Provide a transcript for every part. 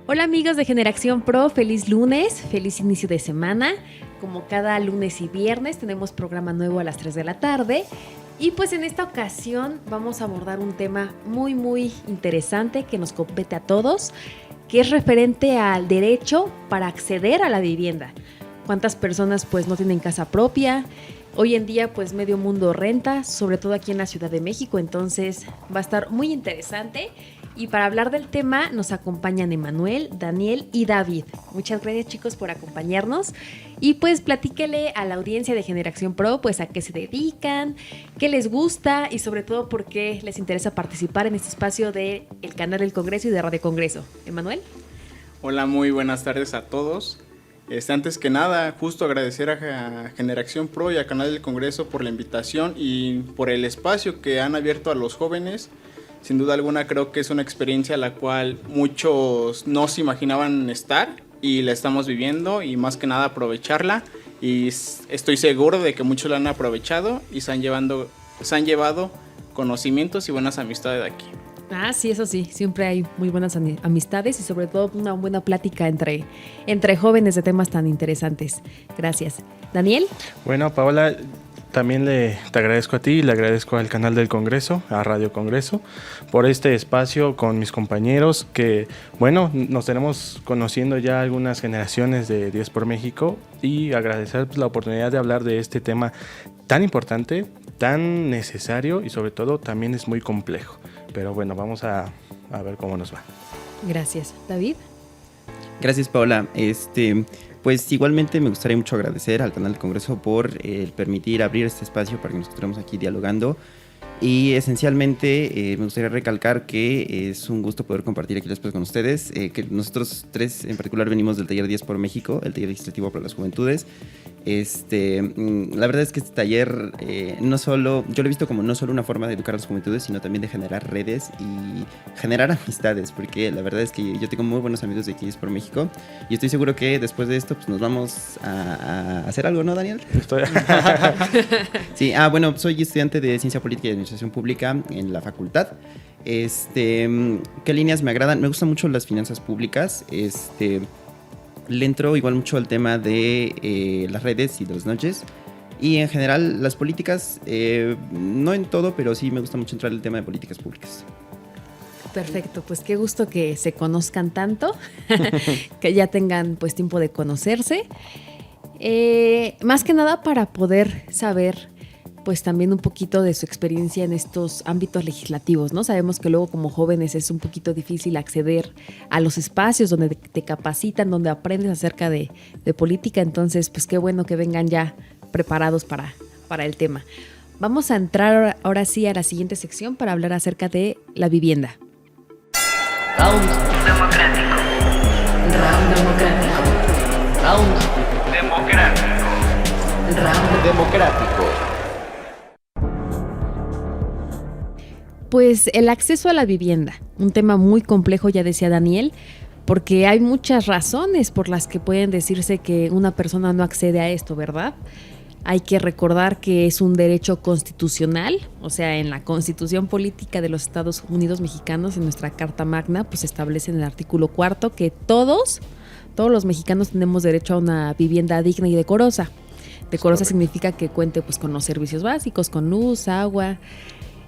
Hola amigos de Generación Pro, feliz lunes, feliz inicio de semana. Como cada lunes y viernes tenemos programa nuevo a las 3 de la tarde. Y pues en esta ocasión vamos a abordar un tema muy interesante que nos compete a todos, que es referente al derecho para acceder a la vivienda. ¿Cuántas personas pues no tienen casa propia? Hoy en día pues medio mundo renta, sobre todo aquí en la Ciudad de México, entonces va a estar muy interesante. Y para hablar del tema nos acompañan Emanuel, Daniel y David. Muchas gracias chicos por acompañarnos y pues platíquele a la audiencia de Generación Pro pues a qué se dedican, qué les gusta y sobre todo por qué les interesa participar en este espacio del canal del Congreso y de Radio Congreso. Emanuel. Hola, muy buenas tardes a todos. Antes que nada, justo agradecer a Generación Pro y a Canal del Congreso por la invitación y por el espacio que han abierto a los jóvenes. Sin duda alguna creo que es una experiencia a la cual muchos no se imaginaban estar y la estamos viviendo y más que nada aprovecharla, y estoy seguro de que muchos la han aprovechado y se han llevado conocimientos y buenas amistades de aquí. Ah, sí, eso sí, siempre hay muy buenas amistades y sobre todo una buena plática entre jóvenes de temas tan interesantes. Gracias. Daniel. Bueno, Paola, también te agradezco a ti y le agradezco al canal del Congreso, a Radio Congreso, por este espacio con mis compañeros que, bueno, nos tenemos conociendo ya algunas generaciones de 10 por México, y agradecer pues la oportunidad de hablar de este tema tan importante, tan necesario y sobre todo también es muy complejo. Pero bueno, vamos a ver cómo nos va. Gracias. David. Gracias, Paola. Pues igualmente me gustaría mucho agradecer al canal del Congreso por permitir abrir este espacio para que nos encontremos aquí dialogando. Y esencialmente me gustaría recalcar que es un gusto poder compartir aquí después con ustedes, que nosotros tres en particular venimos del taller 10 por México, el taller legislativo para las juventudes. La verdad es que este taller no solo, yo lo he visto como no solo una forma de educar a las juventudes, sino también de generar redes y generar amistades, porque la verdad es que yo tengo muy buenos amigos de aquí 10 por México y estoy seguro que después de esto pues nos vamos a hacer algo, ¿no, Daniel? Sí, bueno, soy estudiante de Ciencia Política y Administración Pública en la facultad. ¿Qué líneas me agradan? Me gustan mucho las finanzas públicas. Le entro igual mucho al tema de las redes y de los nudges. Y en general las políticas, no en todo, pero sí me gusta mucho entrar al tema de políticas públicas. Perfecto, pues qué gusto que se conozcan tanto, que ya tengan pues tiempo de conocerse. Más que nada para poder saber pues también un poquito de su experiencia en estos ámbitos legislativos, ¿no? Sabemos que luego como jóvenes es un poquito difícil acceder a los espacios donde te capacitan, donde aprendes acerca de política, entonces pues qué bueno que vengan ya preparados para el tema. Vamos a entrar ahora sí a la siguiente sección para hablar acerca de la vivienda. Round democrático. Round democrático. Round democrático. Round democrático. Pues el acceso a la vivienda, un tema muy complejo, ya decía Daniel, porque hay muchas razones por las que pueden decirse que una persona no accede a esto, ¿verdad? Hay que recordar que es un derecho constitucional, o sea, en la Constitución Política de los Estados Unidos Mexicanos, en nuestra Carta Magna, pues establece en el artículo 4 que todos los mexicanos tenemos derecho a una vivienda digna y decorosa. Decorosa significa que cuente pues con los servicios básicos, con luz, agua.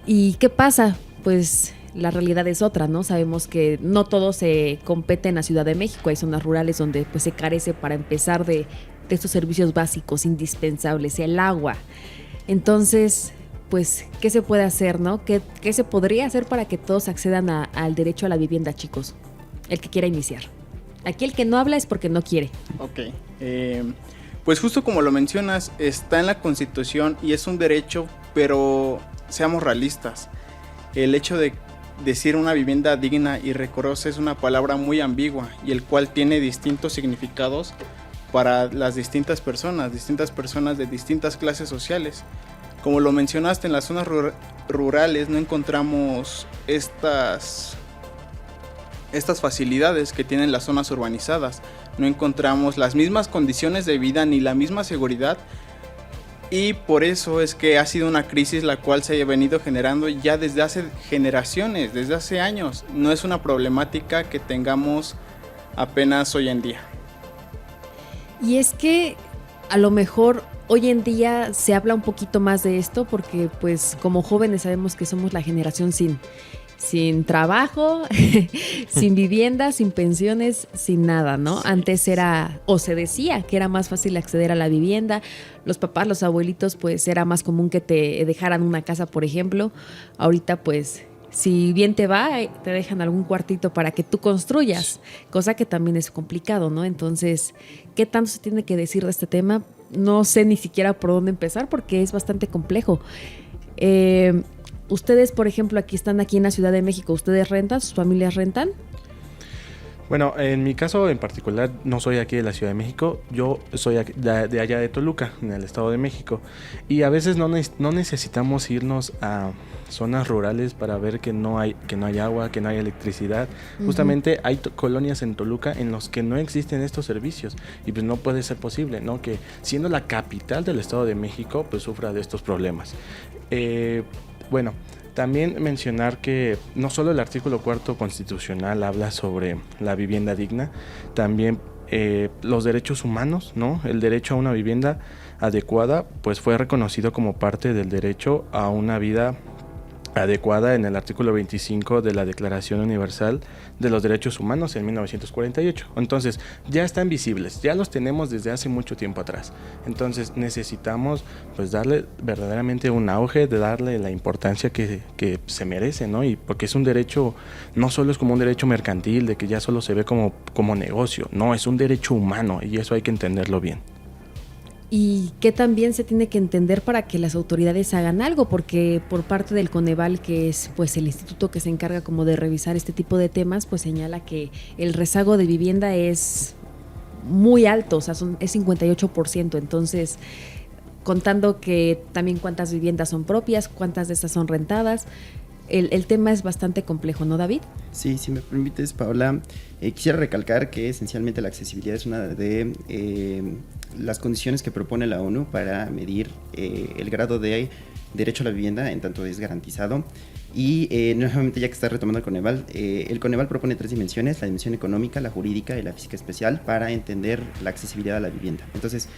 ¿Y qué pasa? Pues la realidad es otra, ¿no? Sabemos que no todo se compete en la Ciudad de México. Hay zonas rurales donde pues se carece para empezar de estos servicios básicos indispensables, el agua. Entonces, pues, ¿qué se puede hacer, no? ¿Qué se podría hacer para que todos accedan al derecho a la vivienda, chicos? El que quiera iniciar. Aquí el que no habla es porque no quiere. Ok. Pues justo como lo mencionas, está en la Constitución y es un derecho, pero seamos realistas. El hecho de decir una vivienda digna y decorosa es una palabra muy ambigua y el cual tiene distintos significados para las distintas personas de distintas clases sociales. Como lo mencionaste, en las zonas rurales no encontramos estas facilidades que tienen las zonas urbanizadas. No encontramos las mismas condiciones de vida ni la misma seguridad, y por eso es que ha sido una crisis la cual se ha venido generando ya desde hace generaciones, desde hace años. No es una problemática que tengamos apenas hoy en día. Y es que a lo mejor hoy en día se habla un poquito más de esto porque pues como jóvenes sabemos que somos la generación sin trabajo, sin vivienda, sin pensiones, sin nada, ¿no? Sí. Antes era, o se decía que era más fácil acceder a la vivienda. Los papás, los abuelitos, pues era más común que te dejaran una casa, por ejemplo. Ahorita, pues, si bien te va, te dejan algún cuartito para que tú construyas, cosa que también es complicado, ¿no? Entonces, ¿qué tanto se tiene que decir de este tema? No sé ni siquiera por dónde empezar porque es bastante complejo. Ustedes, por ejemplo, están aquí en la Ciudad de México, ¿ustedes rentan? ¿Sus familias rentan? Bueno, en mi caso en particular no soy aquí de la Ciudad de México, yo soy de allá de Toluca, en el Estado de México, y a veces no necesitamos irnos a zonas rurales para ver que no hay agua, que no hay electricidad. Justamente hay colonias en Toluca en los que no existen estos servicios y pues no puede ser posible, ¿no? Que siendo la capital del Estado de México pues sufra de estos problemas. Bueno, también mencionar que no solo el artículo 4 constitucional habla sobre la vivienda digna, también los derechos humanos, ¿no? El derecho a una vivienda adecuada pues fue reconocido como parte del derecho a una vida adecuada en el artículo 25 de la Declaración Universal de los Derechos Humanos en 1948. Entonces, ya están visibles, ya los tenemos desde hace mucho tiempo atrás. Entonces, necesitamos pues darle verdaderamente un auge, de darle la importancia que se merece, ¿no? Y porque es un derecho, no solo es como un derecho mercantil, de que ya solo se ve como negocio, no, es un derecho humano y eso hay que entenderlo bien. Y que también se tiene que entender para que las autoridades hagan algo, porque por parte del Coneval, que es pues el instituto que se encarga como de revisar este tipo de temas, pues señala que el rezago de vivienda es muy alto, o sea, es 58%, entonces contando que también cuántas viviendas son propias, cuántas de estas son rentadas, el tema es bastante complejo, ¿no, David? Sí, si me permites, Paola, quisiera recalcar que esencialmente la accesibilidad es una de las condiciones que propone la ONU para medir el grado de derecho a la vivienda en tanto es garantizado. Y nuevamente, ya que está retomando el Coneval propone 3 dimensiones: la dimensión económica, la jurídica y la física especial, para entender la accesibilidad a la vivienda. Entonces,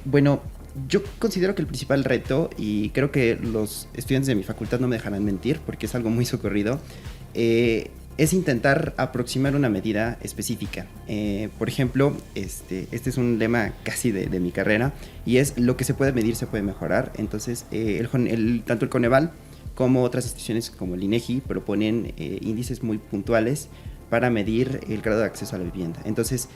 bueno, yo considero que el principal reto, y creo que los estudiantes de mi facultad no me dejarán mentir porque es algo muy socorrido, es intentar aproximar una medida específica. Por ejemplo, este es un lema casi de mi carrera, y es: lo que se puede medir se puede mejorar. Entonces, tanto el Coneval como otras instituciones como el INEGI proponen índices muy puntuales para medir el grado de acceso a la vivienda. Entonces,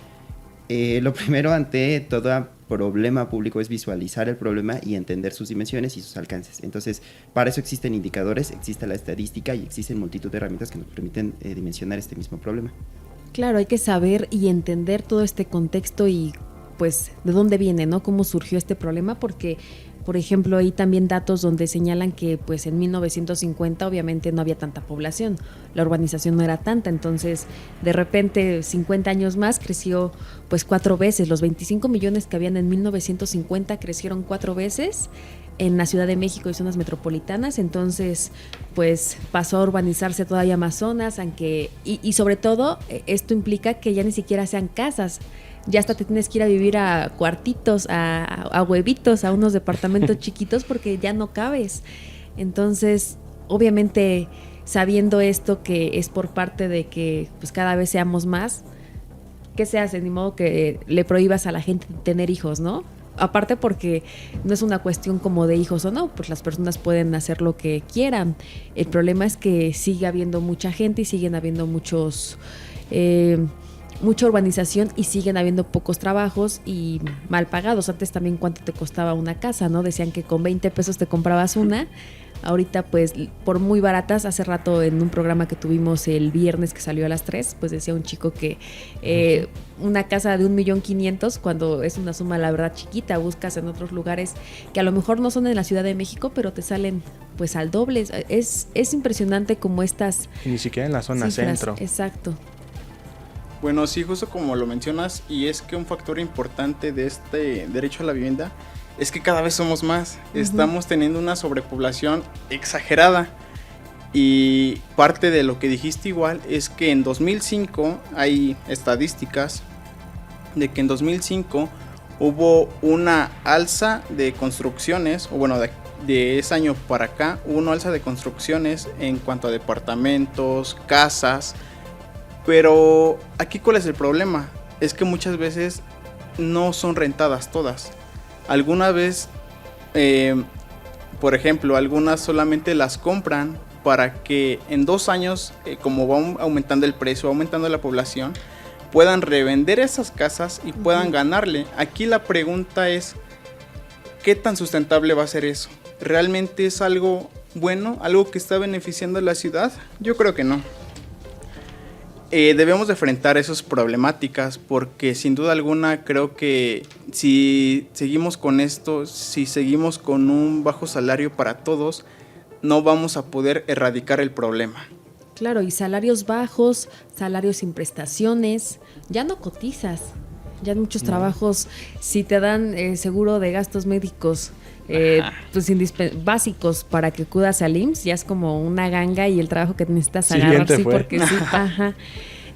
lo primero ante todo problema público es visualizar el problema y entender sus dimensiones y sus alcances. Entonces, para eso existen indicadores, existe la estadística y existen multitud de herramientas que nos permiten dimensionar este mismo problema. Claro, hay que saber y entender todo este contexto y pues de dónde viene, ¿no? Cómo surgió este problema, porque por ejemplo, hay también datos donde señalan que pues en 1950 obviamente no había tanta población, la urbanización no era tanta, entonces de repente 50 años más creció pues 4 veces, los 25 millones que habían en 1950 crecieron 4 veces en la Ciudad de México y zonas metropolitanas, entonces pues pasó a urbanizarse todavía más zonas, aunque y sobre todo esto implica que ya ni siquiera sean casas, ya hasta te tienes que ir a vivir a cuartitos, a huevitos, a unos departamentos chiquitos porque ya no cabes. Entonces, obviamente, sabiendo esto que es por parte de que pues cada vez seamos más, ¿qué se hace? Ni modo que le prohíbas a la gente tener hijos, ¿no? Aparte porque no es una cuestión como de hijos o no, pues las personas pueden hacer lo que quieran. El problema es que sigue habiendo mucha gente y siguen habiendo mucha urbanización y siguen habiendo pocos trabajos y mal pagados. Antes también cuánto te costaba una casa, ¿no? Decían que con 20 pesos te comprabas una. Ahorita pues por muy baratas, hace rato en un programa que tuvimos el viernes que salió a las 3, pues decía un chico que una casa de 1.500.000, cuando es una suma la verdad chiquita, buscas en otros lugares que a lo mejor no son en la Ciudad de México, pero te salen pues al doble. Es impresionante como estas... Y ni siquiera en la zona cifras, centro. Exacto. Bueno, sí, justo como lo mencionas, y es que un factor importante de este derecho a la vivienda es que cada vez somos más, estamos teniendo una sobrepoblación exagerada Y parte de lo que dijiste igual es que en 2005 hay estadísticas de que en 2005 hubo una alza de construcciones, o bueno, de ese año para acá hubo una alza de construcciones en cuanto a departamentos, casas. Pero aquí, ¿cuál es el problema? Es que muchas veces no son rentadas todas. Alguna vez, por ejemplo, algunas solamente las compran para que en 2 años, como va aumentando el precio, va aumentando la población, puedan revender esas casas y puedan ganarle. Aquí la pregunta es, ¿qué tan sustentable va a ser eso? ¿Realmente es algo bueno? ¿Algo que está beneficiando a la ciudad? Yo creo que no. Debemos de enfrentar esas problemáticas porque sin duda alguna creo que si seguimos con esto, si seguimos con un bajo salario para todos, no vamos a poder erradicar el problema. Claro, y salarios bajos, salarios sin prestaciones, ya no cotizas. Ya en muchos trabajos, si te dan seguro de gastos médicos pues básicos para que acudas al IMSS, ya es como una ganga y el trabajo que necesitas agarrar, sí, porque sí, ajá.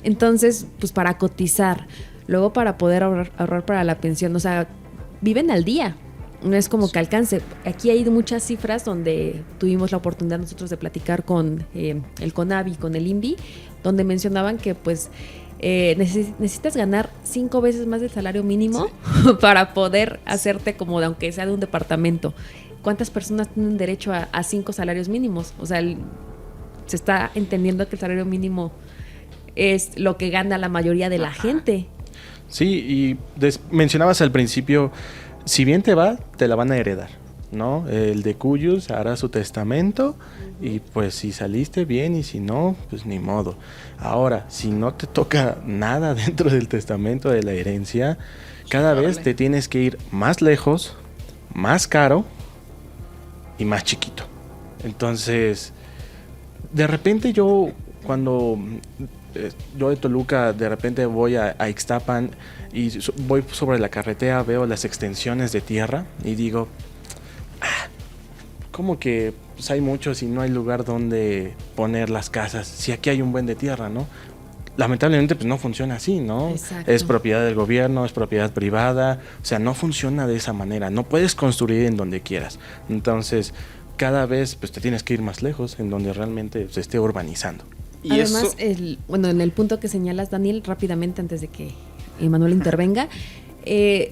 Entonces, pues para cotizar, luego para poder ahorrar para la pensión, o sea, viven al día. No es como que alcance. Aquí hay muchas cifras donde tuvimos la oportunidad nosotros de platicar con el CONAVI, con el INVI, donde mencionaban que pues necesitas ganar 5 veces más del salario mínimo para poder hacerte como de, aunque sea de un departamento. ¿Cuántas personas tienen derecho a 5 salarios mínimos? O sea, se está entendiendo que el salario mínimo es lo que gana la mayoría de la gente. Sí, y mencionabas al principio, si bien te va, te la van a heredar, ¿no? El de Cuyus hará su testamento y pues si saliste bien y si no, pues ni modo. Ahora, si no te toca nada dentro del testamento de la herencia, cada vez te tienes que ir más lejos, más caro y más chiquito. Entonces, de repente yo de Toluca, de repente voy a Ixtapan y voy sobre la carretera, veo las extensiones de tierra y digo, ¿cómo que pues hay muchos y no hay lugar donde poner las casas? Si aquí hay un buen de tierra, ¿no? Lamentablemente pues no funciona así, ¿no? Exacto. Es propiedad del gobierno, es propiedad privada, o sea, no funciona de esa manera, no puedes construir en donde quieras. Entonces, cada vez pues te tienes que ir más lejos, en donde realmente se esté urbanizando. Y además, eso, en el punto que señalas, Daniel, rápidamente antes de que Emanuel intervenga,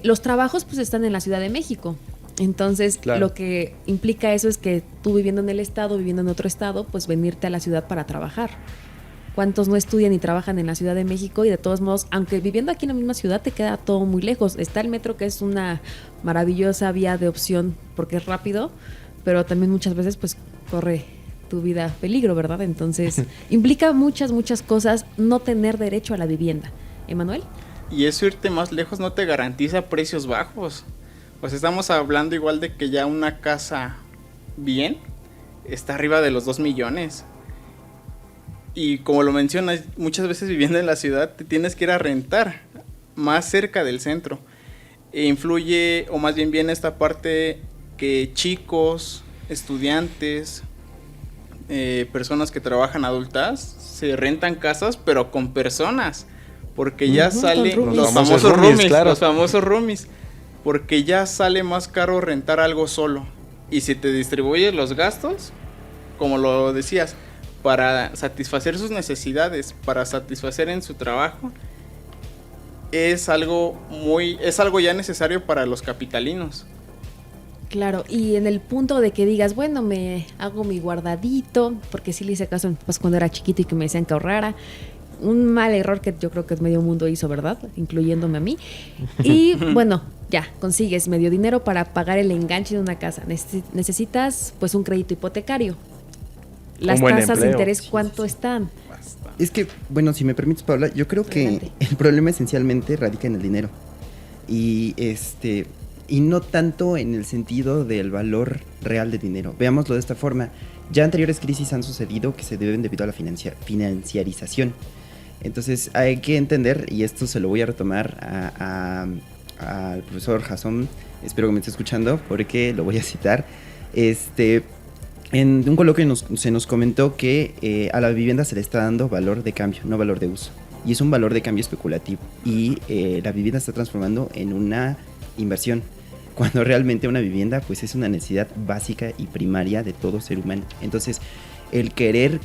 los trabajos pues están en la Ciudad de México. Entonces, claro, lo que implica eso es que tú viviendo en el estado, viviendo en otro estado, pues venirte a la ciudad para trabajar. ¿Cuántos no estudian y trabajan en la Ciudad de México? Y de todos modos, aunque viviendo aquí en la misma ciudad te queda todo muy lejos. Está el metro, que es una maravillosa vía de opción porque es rápido, pero también muchas veces pues corre tu vida peligro, ¿verdad? Entonces, implica muchas cosas no tener derecho a la vivienda. ¿Emanuel? Y eso, irte más lejos no te garantiza precios bajos. Pues estamos hablando igual de que ya una casa bien está arriba de los 2 millones. Y como lo mencionas, muchas veces viviendo en la ciudad te tienes que ir a rentar más cerca del centro. E influye, o más bien viene esta parte que chicos, estudiantes, personas que trabajan adultas, se rentan casas pero con personas. Porque ya salen los famosos roomies, claro. Los famosos roomies. Porque ya sale más caro rentar algo solo. Y si te distribuyes los gastos, como lo decías, para satisfacer sus necesidades, para satisfacer en su trabajo, es algo ya necesario para los capitalinos. Claro, y en el punto de que digas, bueno, me hago mi guardadito, porque sí le hice caso a mis papás cuando era chiquito y que me decían que ahorrara. Un mal error que yo creo que medio mundo hizo, ¿verdad? Incluyéndome a mí. Y bueno, ya, consigues medio dinero para pagar el enganche de una casa. Necesitas pues un crédito hipotecario. Las tasas de interés, ¿cuánto están? Es que, bueno, si me permites, Paula, yo creo que el problema esencialmente radica en el dinero. Y no tanto en el sentido del valor real del dinero. Veámoslo de esta forma. Ya anteriores crisis han sucedido que se deben debido a la financiarización. Entonces hay que entender, y esto se lo voy a retomar al profesor Jason, espero que me esté escuchando porque lo voy a citar. En un coloquio se nos comentó que a la vivienda se le está dando valor de cambio, no valor de uso. Y es un valor de cambio especulativo. Y la vivienda se está transformando en una inversión, cuando realmente una vivienda pues es una necesidad básica y primaria de todo ser humano. Entonces, el querer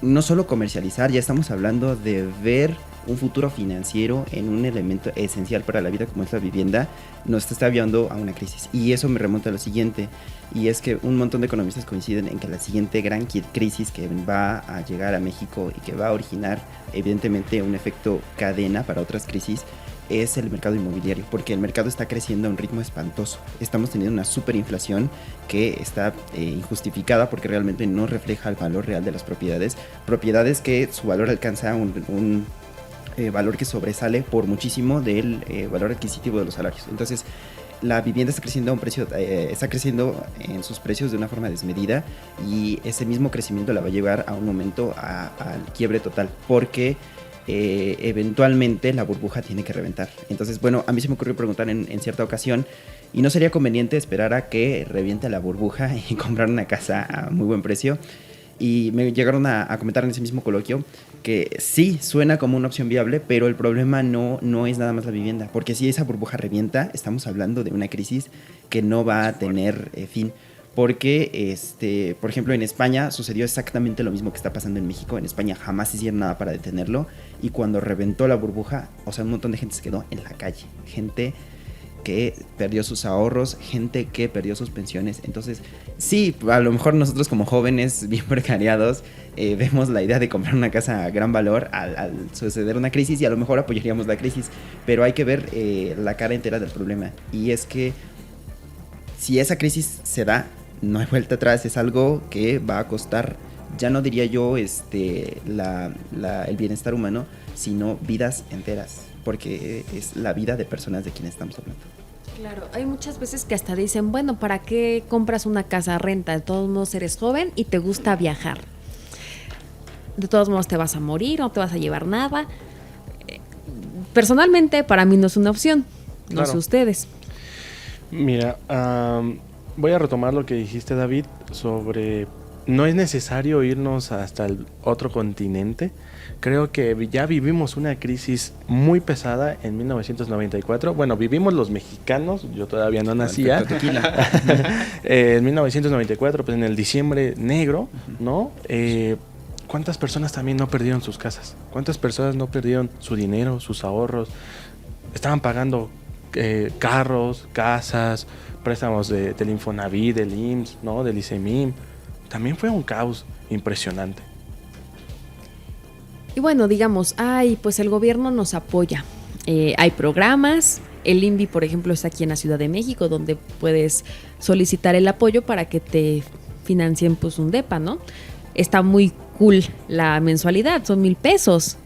no solo comercializar, ya estamos hablando de ver un futuro financiero en un elemento esencial para la vida como es la vivienda, nos está llevando a una crisis. Y eso me remonta a lo siguiente, y es que un montón de economistas coinciden en que la siguiente gran crisis que va a llegar a México y que va a originar evidentemente un efecto cadena para otras crisis es el mercado inmobiliario, porque el mercado está creciendo a un ritmo espantoso. Estamos teniendo una superinflación que está injustificada porque realmente no refleja el valor real de las propiedades que su valor alcanza un valor que sobresale por muchísimo del valor adquisitivo de los salarios. Entonces, la vivienda está creciendo a un precio, está creciendo en sus precios de una forma desmedida, y ese mismo crecimiento la va a llevar a un momento al quiebre total, porque eventualmente la burbuja tiene que reventar. Entonces, bueno, a mí se me ocurrió preguntar en cierta ocasión, ¿y no sería conveniente esperar a que reviente la burbuja y comprar una casa a muy buen precio? Y me llegaron a comentar en ese mismo coloquio que sí suena como una opción viable, pero el problema no es nada más la vivienda, porque si esa burbuja revienta, estamos hablando de una crisis que no va a tener fin. Porque, por ejemplo, en España sucedió exactamente lo mismo que está pasando en México. En España jamás hicieron nada para detenerlo, y cuando reventó la burbuja, o sea, un montón de gente se quedó en la calle. Gente que perdió sus ahorros, gente que perdió sus pensiones. Entonces, sí, a lo mejor nosotros como jóvenes bien precariados vemos la idea de comprar una casa a gran valor al suceder una crisis, y a lo mejor apoyaríamos la crisis, pero hay que ver la cara entera del problema. Y es que si esa crisis se da, no hay vuelta atrás. Es algo que va a costar, ya no diría yo el bienestar humano, sino vidas enteras, porque es la vida de personas de quienes estamos hablando. Claro, hay muchas veces que hasta dicen, bueno, ¿para qué compras una casa a renta? De todos modos eres joven y te gusta viajar. De todos modos te vas a morir, no te vas a llevar nada. Personalmente, para mí no es una opción. No Claro. sé ustedes. Mira, voy a retomar lo que dijiste, David, sobre no es necesario irnos hasta el otro continente. Creo que ya vivimos una crisis muy pesada en 1994. Bueno, vivimos los mexicanos, yo todavía no nacía. En 1994, pues en el diciembre negro, ¿no? ¿Cuántas personas también no perdieron sus casas? ¿Cuántas personas no perdieron su dinero, sus ahorros? Estaban pagando carros, casas, préstamos del Infonavit, del IMSS, ¿no? Del ICEMIM. También fue un caos impresionante. Y bueno, digamos, pues el gobierno nos apoya. Hay programas. El INVI, por ejemplo, está aquí en la Ciudad de México, donde puedes solicitar el apoyo para que te financien pues un depa, ¿no? Está muy cool la mensualidad, son 1,000 pesos.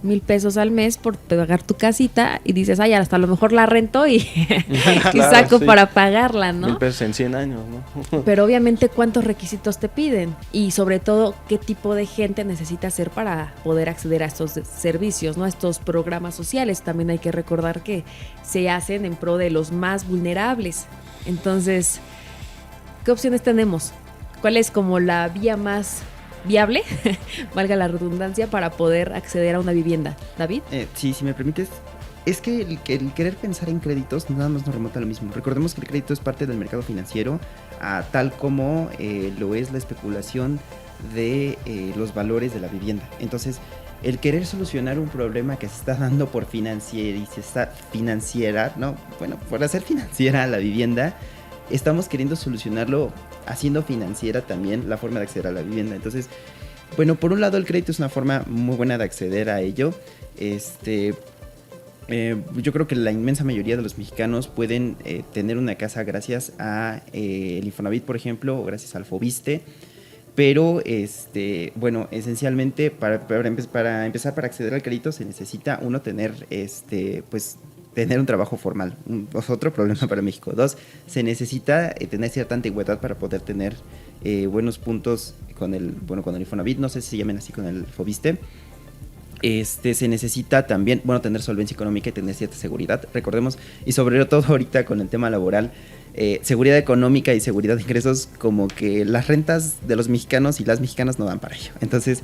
1,000 pesos al mes por pagar tu casita, y dices, hasta a lo mejor la rento y, y saco sí, para pagarla, ¿no? 1,000 pesos en 100 años, ¿no? Pero obviamente, ¿cuántos requisitos te piden? Y sobre todo, ¿qué tipo de gente necesita ser para poder acceder a estos servicios, ¿no? A estos programas sociales. También hay que recordar que se hacen en pro de los más vulnerables. Entonces, ¿qué opciones tenemos? ¿Cuál es como la vía más viable, valga la redundancia, para poder acceder a una vivienda? ¿David? Sí, si me permites, es que el querer pensar en créditos nada más nos remonta a lo mismo. Recordemos que el crédito es parte del mercado financiero, tal como lo es la especulación de los valores de la vivienda. Entonces, el querer solucionar un problema que se está dando por financiera, ¿no? Bueno, por hacer financiera la vivienda, estamos queriendo solucionarlo haciendo financiera también la forma de acceder a la vivienda. Entonces, bueno, por un lado el crédito es una forma muy buena de acceder a ello. Yo creo que la inmensa mayoría de los mexicanos pueden tener una casa gracias a el Infonavit, por ejemplo, o gracias al Fobiste. Pero, bueno, esencialmente para empezar, para acceder al crédito se necesita uno tener, pues, tener un trabajo formal. Otro problema para México. 2, se necesita tener cierta antigüedad para poder tener buenos puntos con el Infonavit. No sé si se llamen así, con el Fobiste. Se necesita también, tener solvencia económica y tener cierta seguridad. Recordemos, y sobre todo ahorita con el tema laboral, seguridad económica y seguridad de ingresos, como que las rentas de los mexicanos y las mexicanas no dan para ello. Entonces,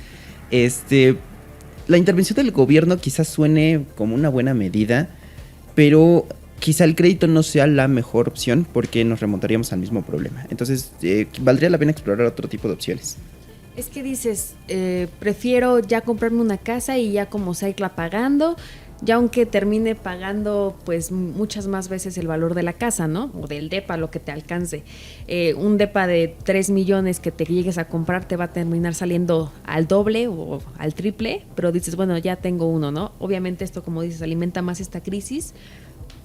la intervención del gobierno quizás suene como una buena medida, pero quizá el crédito no sea la mejor opción porque nos remontaríamos al mismo problema. Entonces, valdría la pena explorar otro tipo de opciones. Es que dices, prefiero ya comprarme una casa y ya como sea irla pagando, ya aunque termine pagando pues muchas más veces el valor de la casa, ¿no? O del depa, lo que te alcance. Un depa de 3 millones que te llegues a comprar te va a terminar saliendo al doble o al triple, pero dices, bueno, ya tengo uno, ¿no? Obviamente esto, como dices, alimenta más esta crisis,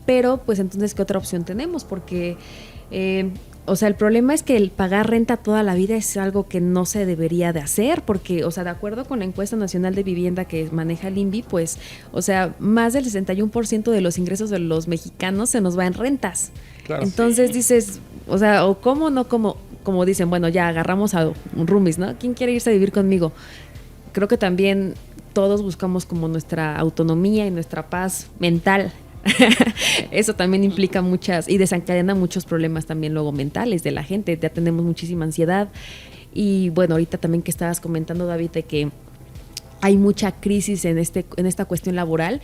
pero pues entonces, ¿qué otra opción tenemos? Porque... o sea, el problema es que el pagar renta toda la vida es algo que no se debería de hacer, porque, o sea, de acuerdo con la encuesta nacional de vivienda que maneja el INVI, pues, o sea, más del 61% de los ingresos de los mexicanos se nos va en rentas. Claro. Entonces dices, o sea, o cómo no, como dicen, bueno, ya agarramos a un roomies, ¿no? ¿Quién quiere irse a vivir conmigo? Creo que también todos buscamos como nuestra autonomía y nuestra paz mental. Eso también implica muchas y desencadena muchos problemas también luego mentales de la gente. Ya tenemos muchísima ansiedad y bueno, ahorita también que estabas comentando, David, de que hay mucha crisis en esta cuestión laboral,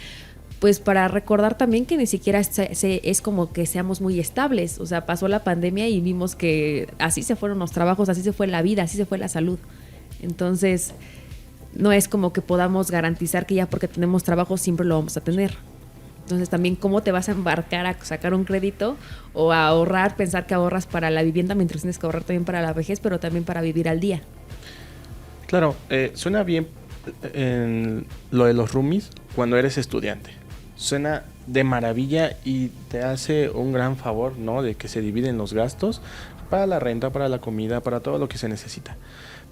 pues para recordar también que ni siquiera es como que seamos muy estables. O sea, pasó la pandemia y vimos que así se fueron los trabajos, así se fue la vida, así se fue la salud. Entonces no es como que podamos garantizar que ya porque tenemos trabajo siempre lo vamos a tener. Entonces también cómo te vas a embarcar a sacar un crédito o a ahorrar, pensar que ahorras para la vivienda mientras tienes que ahorrar también para la vejez, pero también para vivir al día. Claro, suena bien en lo de los roomies cuando eres estudiante. Suena de maravilla y te hace un gran favor, ¿no? De que se dividen los gastos para la renta, para la comida, para todo lo que se necesita.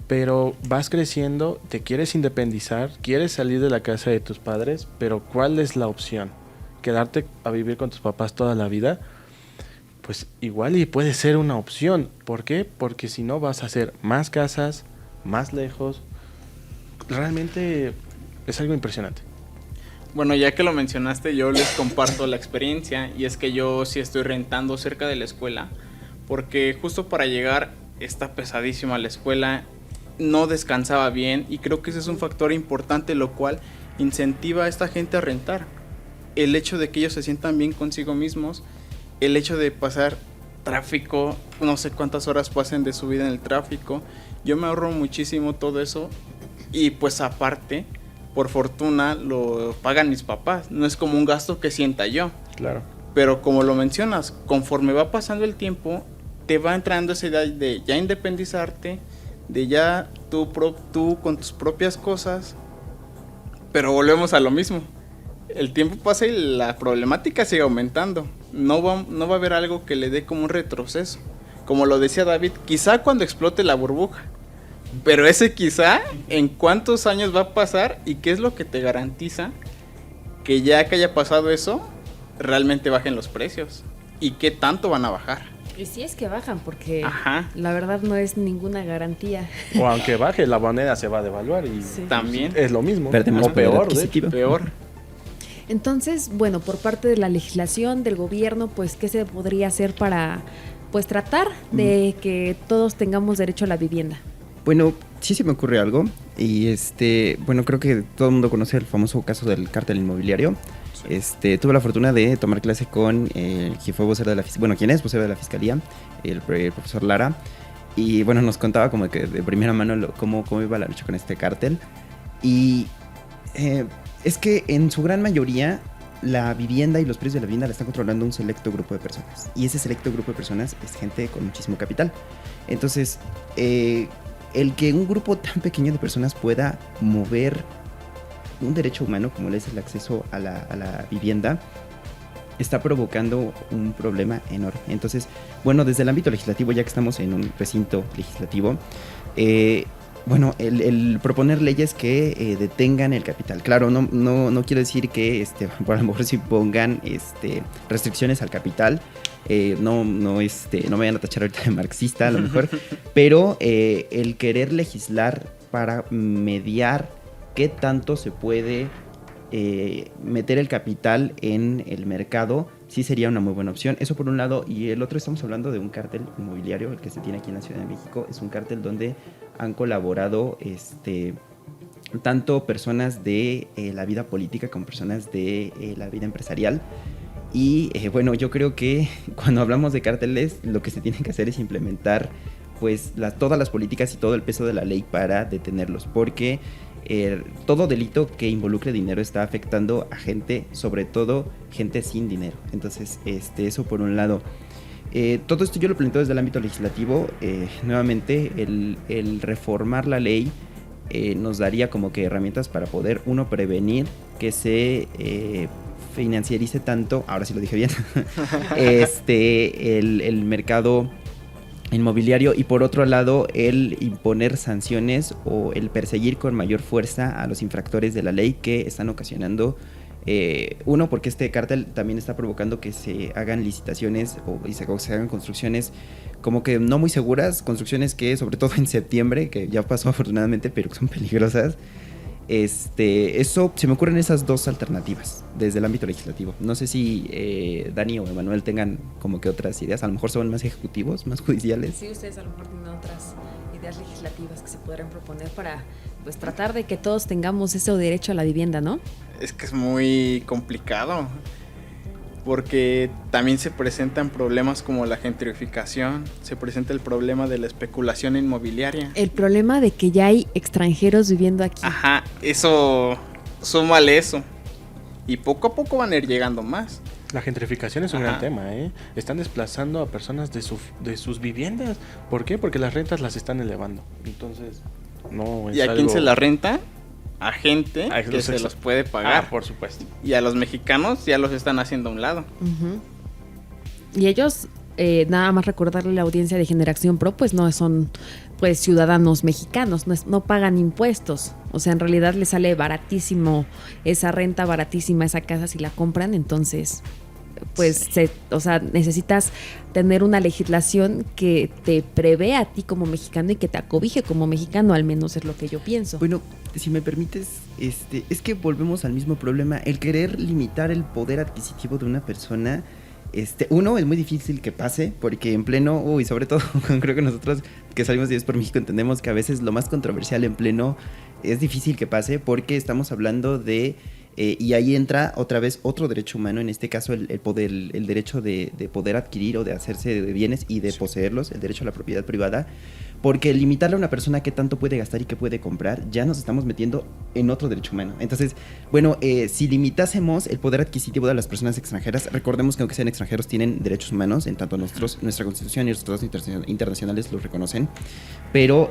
Pero vas creciendo, te quieres independizar, quieres salir de la casa de tus padres, pero ¿cuál es la opción? ¿Quedarte a vivir con tus papás toda la vida? Pues igual y puede ser una opción. ¿Por qué? Porque si no vas a hacer más casas, más lejos. Realmente es algo impresionante. Bueno, ya que lo mencionaste, yo les comparto la experiencia, y es que yo sí estoy rentando cerca de la escuela, porque justo para llegar está pesadísima la escuela, no descansaba bien, y creo que ese es un factor importante, lo cual incentiva a esta gente a rentar. El hecho de que ellos se sientan bien consigo mismos, el hecho de pasar tráfico, no sé cuántas horas pasen de su vida en el tráfico, yo me ahorro muchísimo todo eso, y pues aparte, por fortuna, lo pagan mis papás, no es como un gasto que sienta yo. Claro. Pero como lo mencionas, conforme va pasando el tiempo, te va entrando esa idea de ya independizarte, de ya tú con tus propias cosas, pero volvemos a lo mismo. El tiempo pasa y la problemática sigue aumentando. No va a haber algo que le dé como un retroceso. Como lo decía David, quizá cuando explote la burbuja. Pero ese quizá, ¿en cuántos años va a pasar? ¿Y qué es lo que te garantiza que ya que haya pasado eso, realmente bajen los precios? ¿Y qué tanto van a bajar? Y sí es que bajan, porque Ajá. la verdad no es ninguna garantía. O aunque baje, la moneda se va a devaluar y Sí. También. es lo mismo. Perdemos O poder peor, adquisitivo. Peor. Entonces, bueno, por parte de la legislación, del gobierno, pues, ¿qué se podría hacer para, pues, tratar de que todos tengamos derecho a la vivienda? Bueno, sí se me ocurre algo. Y bueno, creo que todo el mundo conoce el famoso caso del cártel inmobiliario. Tuve la fortuna de tomar clase con quien fue vocero de la fiscalía, bueno, quien es vocero de la fiscalía, el profesor Lara. Y bueno, nos contaba como que de primera mano cómo iba la lucha con este cártel. Y es que en su gran mayoría la vivienda y los precios de la vivienda la están controlando un selecto grupo de personas. Y ese selecto grupo de personas es gente con muchísimo capital. Entonces, el que un grupo tan pequeño de personas pueda mover un derecho humano como es el acceso a la vivienda está provocando un problema enorme. Entonces, bueno, desde el ámbito legislativo, ya que estamos en un recinto legislativo, bueno, el proponer leyes que detengan el capital. Claro, no quiero decir que por a lo mejor si pongan restricciones al capital, no me vayan a tachar ahorita de marxista a lo mejor, pero el querer legislar para mediar qué tanto se puede meter el capital en el mercado sí sería una muy buena opción. Eso por un lado. Y el otro, estamos hablando de un cártel inmobiliario, el que se tiene aquí en la Ciudad de México. Es un cártel donde han colaborado tanto personas de la vida política como personas de la vida empresarial. Y bueno, yo creo que cuando hablamos de cárteles, lo que se tiene que hacer es implementar pues todas las políticas y todo el peso de la ley para detenerlos, porque todo delito que involucre dinero está afectando a gente, sobre todo gente sin dinero. Entonces, eso por un lado. Todo esto yo lo planteo desde el ámbito legislativo. Nuevamente, el reformar la ley nos daría como que herramientas para poder, uno, prevenir que se financiarice tanto, ahora sí lo dije bien, el mercado inmobiliario, y por otro lado el imponer sanciones o el perseguir con mayor fuerza a los infractores de la ley que están ocasionando, uno, porque este cártel también está provocando que se hagan licitaciones o se hagan construcciones como que no muy seguras, construcciones que sobre todo en septiembre, que ya pasó afortunadamente, pero que son peligrosas. Eso, se me ocurren esas dos alternativas desde el ámbito legislativo. No sé si Dani o Emanuel tengan como que otras ideas, a lo mejor son más ejecutivos, más judiciales. Sí, ustedes a lo mejor tienen otras ideas legislativas que se podrán proponer para pues tratar de que todos tengamos ese derecho a la vivienda, ¿no? Es que es muy complicado, porque también se presentan problemas como la gentrificación, se presenta el problema de la especulación inmobiliaria. El problema de que ya hay extranjeros viviendo aquí. Ajá, eso, súmale eso. Y poco a poco van a ir llegando más. La gentrificación es un gran tema, ¿eh? Están desplazando a personas de sus viviendas. ¿Por qué? Porque las rentas las están elevando. Entonces, no es ¿Y a quién algo... se la renta? A gente que se los puede pagar. Ah, por supuesto. Y a los mexicanos ya los están haciendo a un lado. Y ellos, nada más recordarle a la audiencia de Generación Pro, pues no son pues ciudadanos mexicanos, no pagan impuestos. O sea, en realidad les sale baratísimo esa renta, baratísima esa casa si la compran. Entonces, pues, necesitas tener una legislación que te prevé a ti como mexicano y que te acobije como mexicano, al menos es lo que yo pienso. Bueno, si me permites, es que volvemos al mismo problema. El querer limitar el poder adquisitivo de una persona, uno, es muy difícil que pase, porque en pleno, y sobre todo, creo que nosotros que salimos de Dios por México entendemos que a veces lo más controversial en pleno es difícil que pase, porque estamos hablando de... y ahí entra otra vez otro derecho humano, en este caso el derecho de poder adquirir o de hacerse de bienes y de poseerlos, el derecho a la propiedad privada, porque limitarle a una persona qué tanto puede gastar y qué puede comprar, ya nos estamos metiendo en otro derecho humano. Entonces, bueno, si limitásemos el poder adquisitivo de las personas extranjeras, recordemos que aunque sean extranjeros tienen derechos humanos, en tanto nuestra Constitución y los tratados internacionales los reconocen, pero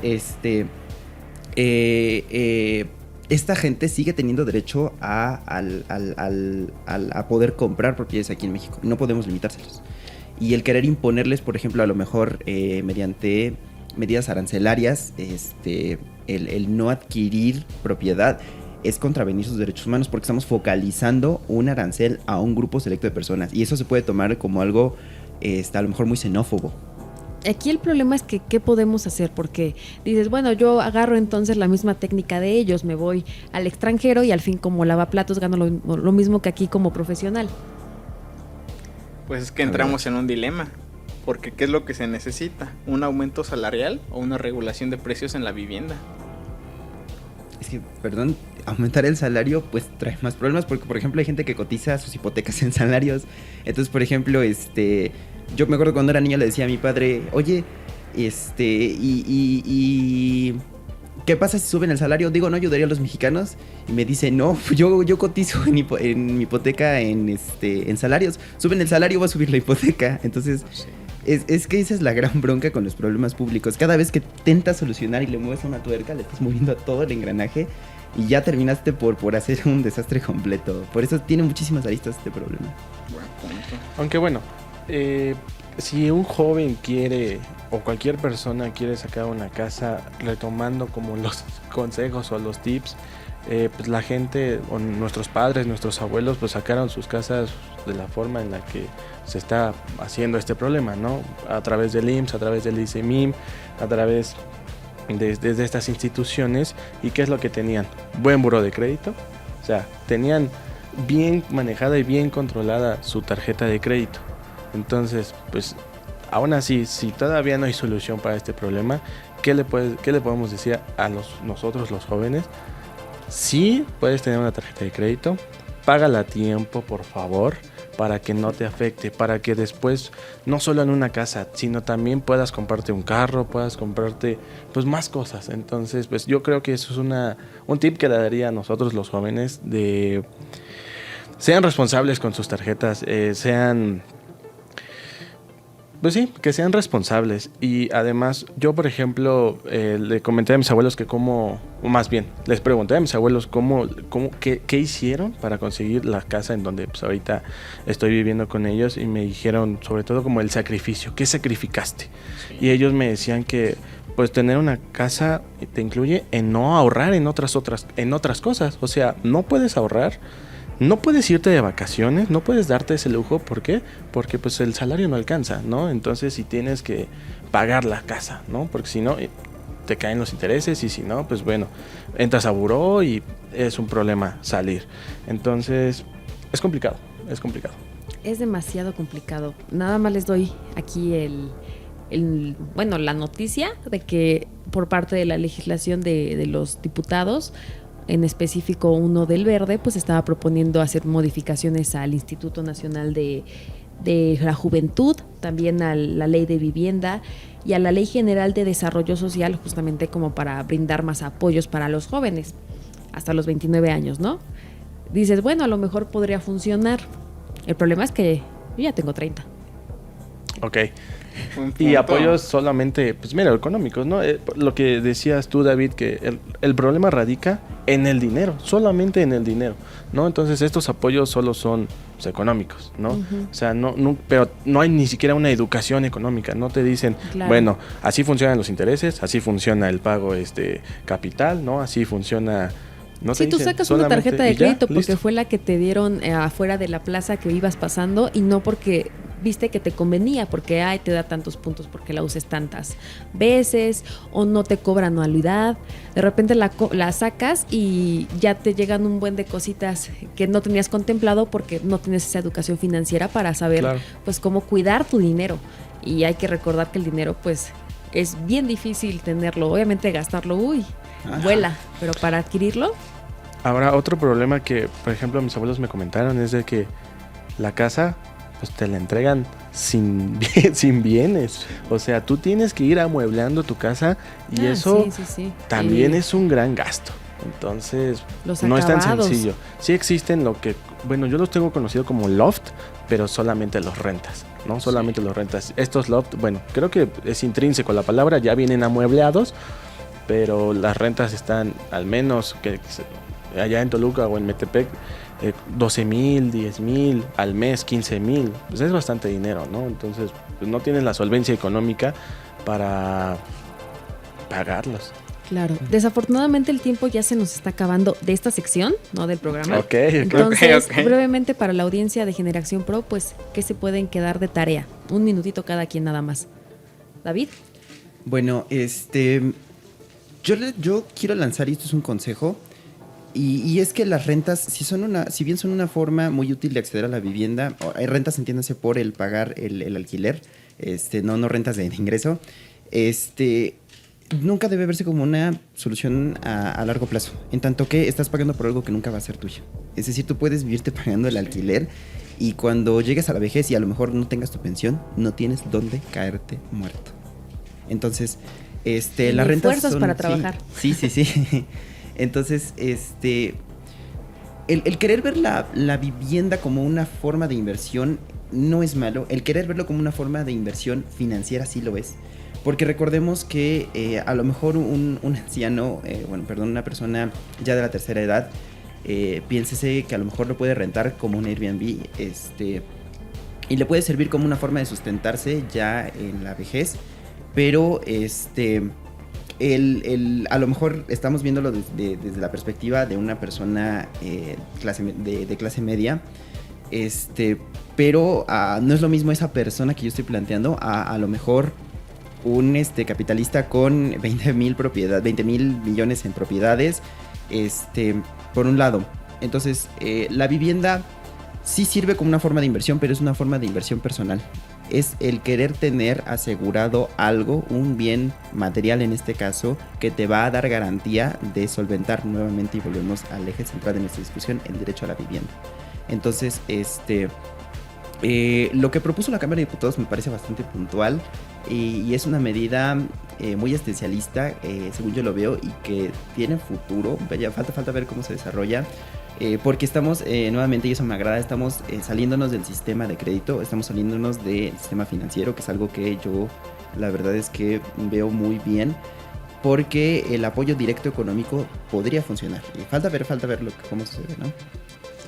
esta gente sigue teniendo derecho a poder comprar propiedades aquí en México. No podemos limitárselos. Y el querer imponerles, por ejemplo, a lo mejor mediante medidas arancelarias, el no adquirir propiedad, es contravenir sus derechos humanos, porque estamos focalizando un arancel a un grupo selecto de personas. Y eso se puede tomar como algo a lo mejor muy xenófobo. Aquí el problema es que ¿qué podemos hacer? Porque dices, bueno, yo agarro entonces la misma técnica de ellos, me voy al extranjero y al fin como lavaplatos gano lo mismo que aquí como profesional. Pues es que entramos en un dilema, porque ¿qué es lo que se necesita? ¿Un aumento salarial o una regulación de precios en la vivienda? Es que, perdón, aumentar el salario pues trae más problemas, porque por ejemplo hay gente que cotiza sus hipotecas en salarios. Entonces, por ejemplo, yo me acuerdo cuando era niño le decía a mi padre, oye, ¿qué pasa si suben el salario? Digo, ¿no ayudaría a los mexicanos? Y me dice, no, yo cotizo en mi hipoteca en salarios. Suben el salario, va a subir la hipoteca. Entonces, sí. Es que esa es la gran bronca con los problemas públicos. Cada vez que intentas solucionar y le mueves a una tuerca, le estás moviendo a todo el engranaje y ya terminaste por hacer un desastre completo. Por eso tiene muchísimas aristas este problema. Aunque bueno, si un joven quiere o cualquier persona quiere sacar una casa, retomando como los consejos o los tips, pues la gente o nuestros padres, nuestros abuelos pues sacaron sus casas de la forma en la que se está haciendo este problema, ¿no? A través del IMSS, a través del ICEMIM, a través de estas instituciones. ¿Y qué es lo que tenían? Buen buró de crédito, sea, tenían bien manejada y bien controlada su tarjeta de crédito. Entonces, pues, aún así, si todavía no hay solución para este problema, ¿qué le podemos decir a nosotros los jóvenes? Sí, puedes tener una tarjeta de crédito, págala a tiempo, por favor, para que no te afecte, para que después, no solo en una casa, sino también puedas comprarte un carro, puedas comprarte pues más cosas. Entonces, pues yo creo que eso es un tip que le daría a nosotros los jóvenes de sean responsables con sus tarjetas, pues sí, que sean responsables. Y además, yo por ejemplo, le comenté a mis abuelos que les pregunté a mis abuelos qué hicieron para conseguir la casa en donde pues ahorita estoy viviendo con ellos, y me dijeron sobre todo como el sacrificio, ¿qué sacrificaste? Sí. Y ellos me decían que pues tener una casa te incluye en no ahorrar en otras cosas. O sea, no puedes ahorrar, no puedes irte de vacaciones, no puedes darte ese lujo. ¿Por qué? Porque pues el salario no alcanza, ¿no? Entonces si tienes que pagar la casa, ¿no? Porque si no, te caen los intereses, y si no, pues bueno, entras a buró y es un problema salir. Entonces, es complicado. Es demasiado complicado. Nada más les doy aquí la noticia de que por parte de la legislación de los diputados, en específico uno del Verde, pues estaba proponiendo hacer modificaciones al Instituto Nacional de la Juventud, también a la Ley de Vivienda y a la Ley General de Desarrollo Social, justamente como para brindar más apoyos para los jóvenes hasta los 29 años, ¿no? Dices, bueno, a lo mejor podría funcionar. El problema es que yo ya tengo 30. Ok. Y apoyos solamente, pues mira, económicos, ¿no? Lo que decías tú, David, que el problema radica en el dinero, solamente en el dinero, ¿no? Entonces estos apoyos solo son pues, económicos, ¿no? Uh-huh. O sea, pero no hay ni siquiera una educación económica, no te dicen, claro, bueno, así funcionan los intereses, así funciona el pago capital, ¿no? Así funciona. No sí, tú sacas una tarjeta de crédito porque fue la que te dieron afuera de la plaza que ibas pasando, y no porque viste que te convenía, porque te da tantos puntos porque la uses tantas veces, o no te cobran anualidad. De repente la sacas y ya te llegan un buen de cositas que no tenías contemplado porque no tienes esa educación financiera para saber, claro, pues cómo cuidar tu dinero. Y hay que recordar que el dinero pues es bien difícil tenerlo, obviamente gastarlo, vuela, pero para adquirirlo. Ahora, otro problema que, por ejemplo, mis abuelos me comentaron es de que la casa, pues te la entregan sin bienes. O sea, tú tienes que ir amueblando tu casa, y eso también es un gran gasto. Entonces, no es tan sencillo. Sí existen yo los tengo conocido como loft, pero solamente los rentas, ¿no? Solamente los rentas. Estos loft, creo que es intrínseco la palabra, ya vienen amueblados, pero las rentas están al menos que allá en Toluca o en Metepec, 12,000, 10,000 al mes, 15,000, pues es bastante dinero, ¿no? Entonces, pues no tienes la solvencia económica para pagarlos. Claro, desafortunadamente el tiempo ya se nos está acabando de esta sección, ¿no? Del programa. Okay. Entonces, brevemente para la audiencia de Generación Pro, pues, ¿qué se pueden quedar de tarea? Un minutito cada quien nada más. ¿David? Bueno, yo quiero lanzar, y esto es un consejo, y es que las rentas, si bien son una forma muy útil de acceder a la vivienda, hay rentas, entiéndase, por el pagar el alquiler, no rentas de ingreso, nunca debe verse como una solución a largo plazo, en tanto que estás pagando por algo que nunca va a ser tuyo. Es decir, tú puedes vivirte pagando el alquiler, y cuando llegues a la vejez y a lo mejor no tengas tu pensión, no tienes dónde caerte muerto. Entonces, las rentas fuerzas son para trabajar. Sí. Entonces, el querer ver la vivienda como una forma de inversión no es malo. El querer verlo como una forma de inversión financiera sí lo es. Porque recordemos que a lo mejor un anciano, una persona ya de la tercera edad, piénsese que a lo mejor lo puede rentar como un Airbnb, y le puede servir como una forma de sustentarse ya en la vejez. Pero a lo mejor estamos viéndolo desde la perspectiva de una persona de clase media, pero no es lo mismo esa persona que yo estoy planteando a lo mejor un capitalista con 20,000 millones en propiedades, por un lado. Entonces, la vivienda sí sirve como una forma de inversión, pero es una forma de inversión personal. Es el querer tener asegurado algo, un bien material en este caso, que te va a dar garantía de solventar nuevamente, y volvemos al eje central de nuestra discusión, el derecho a la vivienda. Entonces, lo que propuso la Cámara de Diputados me parece bastante puntual y es una medida muy esencialista, según yo lo veo, y que tiene futuro. Vaya, falta ver cómo se desarrolla. Porque estamos, nuevamente, y eso me agrada, estamos saliéndonos del sistema de crédito, estamos saliéndonos del sistema financiero, que es algo que yo, la verdad es que veo muy bien, porque el apoyo directo económico podría funcionar. Y falta ver cómo sucede, ¿no?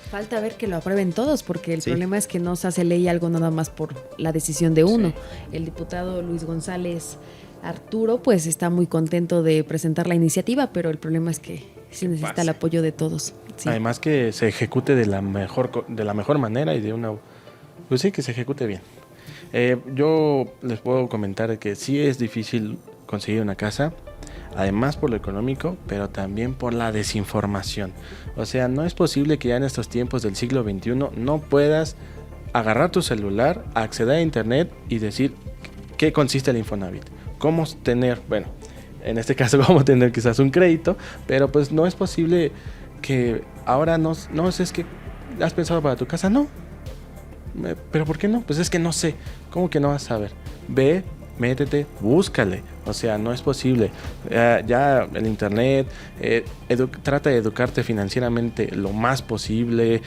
Falta ver que lo aprueben todos, porque el Sí. problema es que no se hace ley algo nada más por la decisión de uno. El diputado Luis González Arturo pues está muy contento de presentar la iniciativa, pero el problema es que sí necesita pasa? el apoyo de todos. Sí. Además que se ejecute de la mejor manera y de una... Pues sí, que se ejecute bien. Yo les puedo comentar que sí es difícil conseguir una casa, además por lo económico, pero también por la desinformación. O sea, no es posible que ya en estos tiempos del siglo XXI no puedas agarrar tu celular, acceder a internet y decir qué consiste el Infonavit. Cómo tener, bueno, en este caso cómo tener quizás un crédito, pero pues no es posible que ahora no es que has pensado para tu casa, no. ¿Pero por qué no? Pues es que no sé. ¿Cómo que no vas a saber? Ve, métete, búscale. O sea, no es posible. Ya el internet trata de educarte financieramente lo más posible.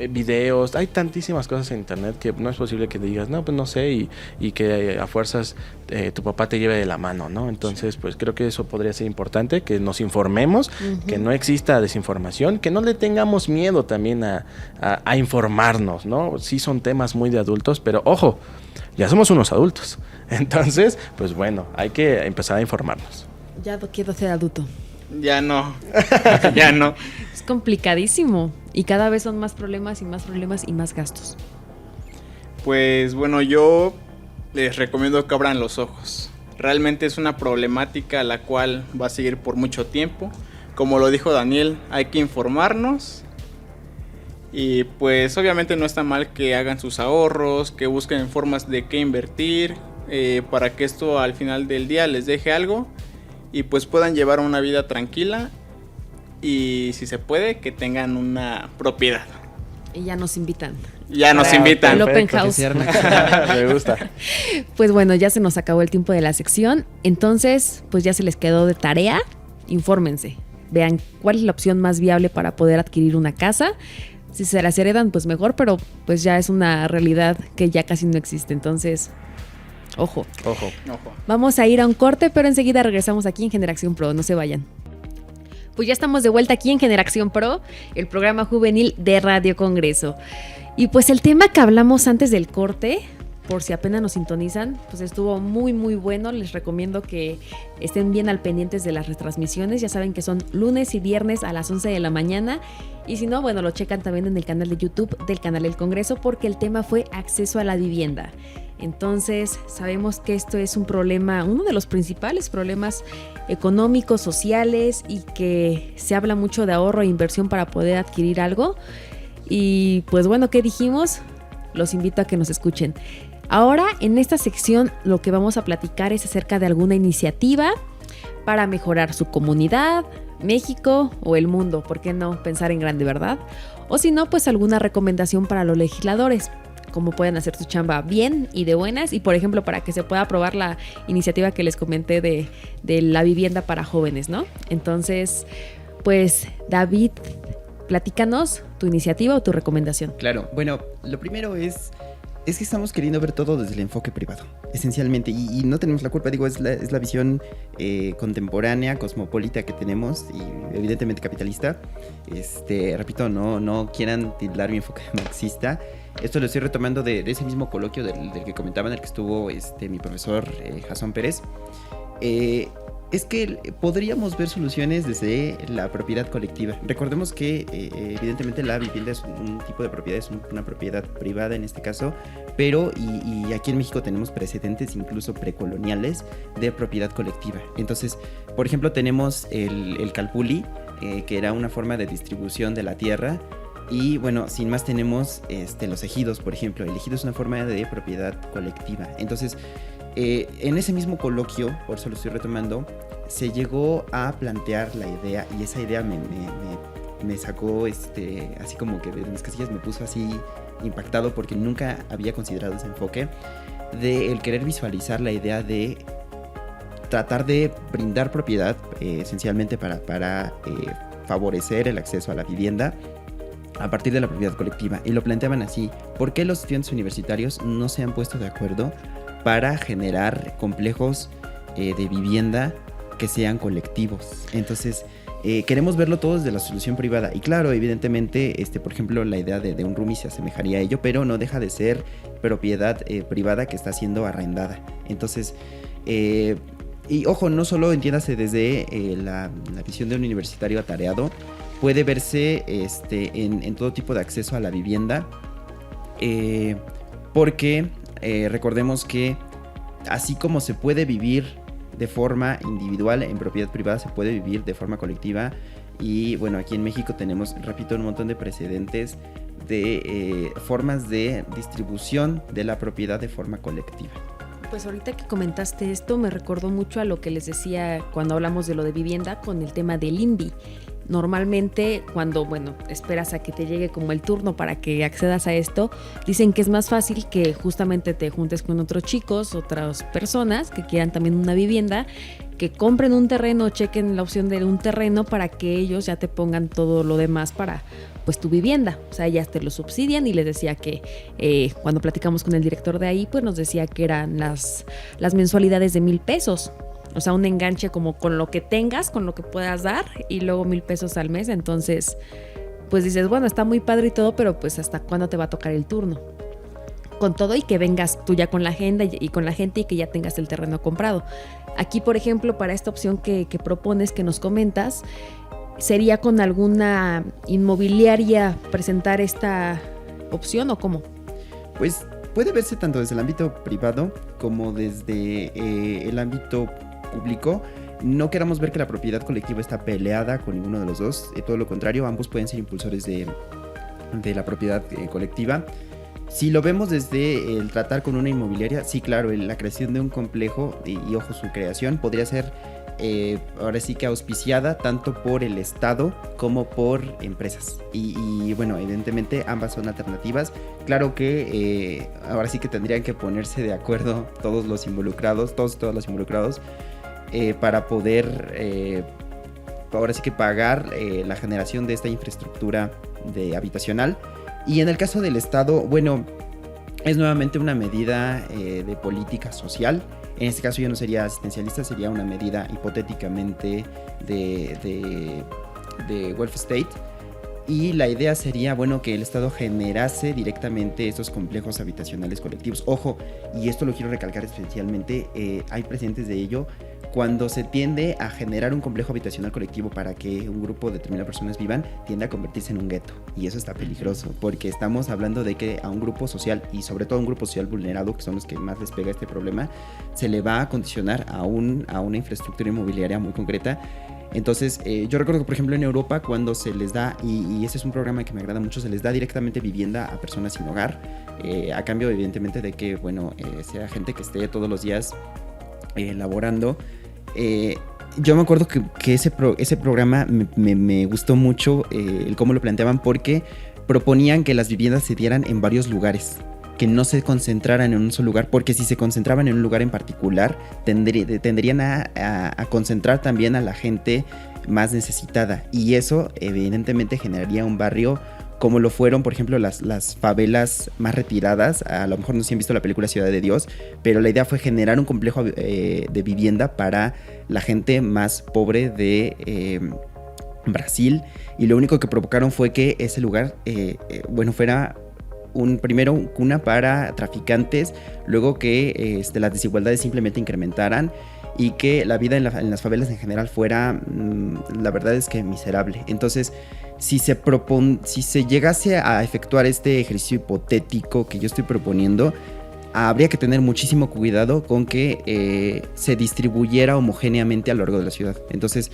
Videos, hay tantísimas cosas en internet que no es posible que digas, no, pues no sé, y que a fuerzas tu papá te lleve de la mano, ¿no? Entonces, pues creo que eso podría ser importante, que nos informemos, que no exista desinformación, que no le tengamos miedo también a informarnos, ¿no? Sí son temas muy de adultos, pero ojo, ya somos unos adultos. Entonces, pues bueno, hay que empezar a informarnos. Ya quiero ser adulto. Ya no, ya no. Es complicadísimo y cada vez son más problemas y más gastos. Pues bueno, yo les recomiendo que abran los ojos. Realmente es una problemática la cual va a seguir por mucho tiempo. Como lo dijo Daniel, hay que informarnos. Y pues obviamente no está mal que hagan sus ahorros, que busquen formas de qué invertir, para que esto al final del día les deje algo y pues puedan llevar una vida tranquila y si se puede que tengan una propiedad. Y ya nos invitan. Ya nos invitan. El open Perfecto. house. Me gusta. Pues bueno, ya se nos acabó el tiempo de la sección. Entonces, pues ya se les quedó de tarea. Infórmense. Vean cuál es la opción más viable para poder adquirir una casa. Si se las heredan, pues mejor, pero pues ya es una realidad que ya casi no existe. Entonces, ojo. Ojo. Ojo. Vamos a ir a un corte, pero enseguida regresamos aquí en Generación Pro. No se vayan. Pues ya estamos de vuelta aquí en Generación Pro, el programa juvenil de Radio Congreso. Y pues el tema que hablamos antes del corte, por si apenas nos sintonizan, pues estuvo muy muy bueno. Les recomiendo que estén bien al pendientes de las retransmisiones. Ya saben que son lunes y viernes a las 11 de la mañana. Y si no, bueno, lo checan también en el canal de YouTube del canal del Congreso, porque el tema fue acceso a la vivienda. Entonces, sabemos que esto es un problema, uno de los principales problemas económicos, sociales, y que se habla mucho de ahorro e inversión para poder adquirir algo. Y pues bueno, ¿qué dijimos? Los invito a que nos escuchen. Ahora, en esta sección, lo que vamos a platicar es acerca de alguna iniciativa para mejorar su comunidad, México o el mundo. ¿Por qué no pensar en grande, verdad? O si no, pues alguna recomendación para los legisladores, cómo pueden hacer su chamba bien y de buenas, y por ejemplo para que se pueda aprobar la iniciativa que les comenté de la vivienda para jóvenes, ¿no? Entonces, pues David, platícanos tu iniciativa o tu recomendación. Claro, bueno, lo primero es que estamos queriendo ver todo desde el enfoque privado, esencialmente, y no tenemos la culpa, digo, es la visión contemporánea, cosmopolita que tenemos, y evidentemente capitalista. Repito, no quieran tildar mi enfoque marxista. Esto lo estoy retomando de ese mismo coloquio del que comentaban, en el que estuvo mi profesor Jasón Pérez. Es que podríamos ver soluciones desde la propiedad colectiva. Recordemos que evidentemente la vivienda es un tipo de propiedad, es una propiedad privada en este caso, pero y aquí en México tenemos precedentes incluso precoloniales de propiedad colectiva. Entonces, por ejemplo, tenemos el Calpulli, que era una forma de distribución de la tierra. Y bueno, sin más tenemos los ejidos, por ejemplo. El ejido es una forma de propiedad colectiva. Entonces, en ese mismo coloquio, por eso lo estoy retomando, se llegó a plantear la idea, y esa idea me sacó así como que de mis casillas, me puso así impactado porque nunca había considerado ese enfoque de el querer visualizar la idea de tratar de brindar propiedad esencialmente para favorecer el acceso a la vivienda a partir de la propiedad colectiva. Y lo planteaban así: ¿por qué los estudiantes universitarios no se han puesto de acuerdo para generar complejos de vivienda que sean colectivos? Entonces, queremos verlo todo desde la solución privada. Y claro, evidentemente, por ejemplo, la idea de un roomie se asemejaría a ello, pero no deja de ser propiedad privada que está siendo arrendada. Entonces, y ojo, no solo entiéndase desde la visión de un universitario atareado, puede verse en todo tipo de acceso a la vivienda, porque recordemos que así como se puede vivir de forma individual en propiedad privada, se puede vivir de forma colectiva. Y bueno, aquí en México tenemos, repito, un montón de precedentes de formas de distribución de la propiedad de forma colectiva. Pues ahorita que comentaste esto me recordó mucho a lo que les decía cuando hablamos de lo de vivienda con el tema del INVI. Normalmente cuando, esperas a que te llegue como el turno para que accedas a esto, dicen que es más fácil que justamente te juntes con otros chicos, otras personas que quieran también una vivienda, que compren un terreno, chequen la opción de un terreno para que ellos ya te pongan todo lo demás para pues tu vivienda. O sea, ya te lo subsidian. Y les decía que cuando platicamos con el director de ahí, pues nos decía que eran las mensualidades de 1,000 pesos. O sea, un enganche como con lo que tengas, con lo que puedas dar, y luego 1,000 pesos al mes. Entonces, pues dices, bueno, está muy padre y todo, pero pues ¿hasta cuándo te va a tocar el turno? Con todo y que vengas tú ya con la agenda y con la gente y que ya tengas el terreno comprado. Aquí, por ejemplo, para esta opción que propones, que nos comentas, ¿sería con alguna inmobiliaria presentar esta opción o cómo? Pues puede verse tanto desde el ámbito privado como desde el ámbito público. No queramos ver que la propiedad colectiva está peleada con ninguno de los dos, todo lo contrario, ambos pueden ser impulsores de la propiedad colectiva. Si lo vemos desde el tratar con una inmobiliaria, sí, claro, la creación de un complejo y ojo, su creación podría ser ahora sí que auspiciada tanto por el Estado como por empresas. Y bueno, evidentemente ambas son alternativas. Claro que ahora sí que tendrían que ponerse de acuerdo todos los involucrados, todos los involucrados, para poder ahora sí que pagar la generación de esta infraestructura habitacional. Y en el caso del Estado, bueno, es nuevamente una medida de política social. En este caso yo no sería asistencialista, sería una medida hipotéticamente de welfare state. Y la idea sería, bueno, que el Estado generase directamente estos complejos habitacionales colectivos. Ojo, y esto lo quiero recalcar especialmente, hay precedentes de ello. Cuando se tiende a generar un complejo habitacional colectivo para que un grupo determinado de personas vivan, tiende a convertirse en un gueto. Y eso está peligroso, porque estamos hablando de que a un grupo social, y sobre todo a un grupo social vulnerado, que son los que más les pega este problema, se le va a condicionar a una infraestructura inmobiliaria muy concreta. Entonces, yo recuerdo que, por ejemplo, en Europa, cuando se les da, y ese es un programa que me agrada mucho, se les da directamente vivienda a personas sin hogar, a cambio, evidentemente, de que, bueno, sea gente que esté todos los días laborando. Yo me acuerdo que ese programa me gustó mucho el cómo lo planteaban, porque proponían que las viviendas se dieran en varios lugares, que no se concentraran en un solo lugar, porque si se concentraban en un lugar en particular, tenderían a concentrar también a la gente más necesitada, y eso evidentemente generaría un barrio como lo fueron, por ejemplo, las favelas más retiradas. A lo mejor no sé si han visto la película Ciudad de Dios, pero la idea fue generar un complejo de vivienda para la gente más pobre de Brasil, y lo único que provocaron fue que ese lugar, fuera primero cuna para traficantes, luego que las desigualdades simplemente incrementaran y que la vida en las favelas en general fuera, la verdad es que miserable. Entonces, si se llegase a efectuar este ejercicio hipotético que yo estoy proponiendo, habría que tener muchísimo cuidado con que se distribuyera homogéneamente a lo largo de la ciudad. Entonces,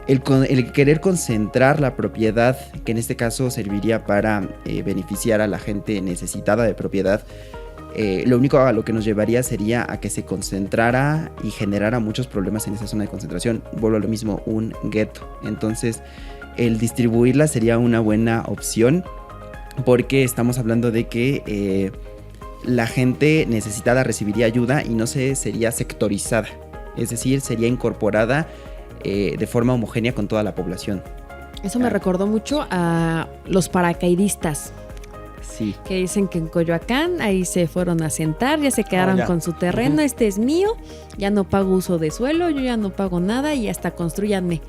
el querer concentrar la propiedad, que en este caso serviría para beneficiar a la gente necesitada de propiedad, lo único a lo que nos llevaría sería a que se concentrara y generara muchos problemas en esa zona de concentración. Vuelvo a lo mismo, un gueto. Entonces, el distribuirla sería una buena opción, porque estamos hablando de que la gente necesitada recibiría ayuda y no sería sectorizada. Es decir, sería incorporada de forma homogénea con toda la población. Eso me recordó mucho a los paracaidistas. Sí. Que dicen que en Coyoacán ahí se fueron a sentar, ya se quedaron con su terreno, este es mío, ya no pago uso de suelo, yo ya no pago nada y hasta construyanme,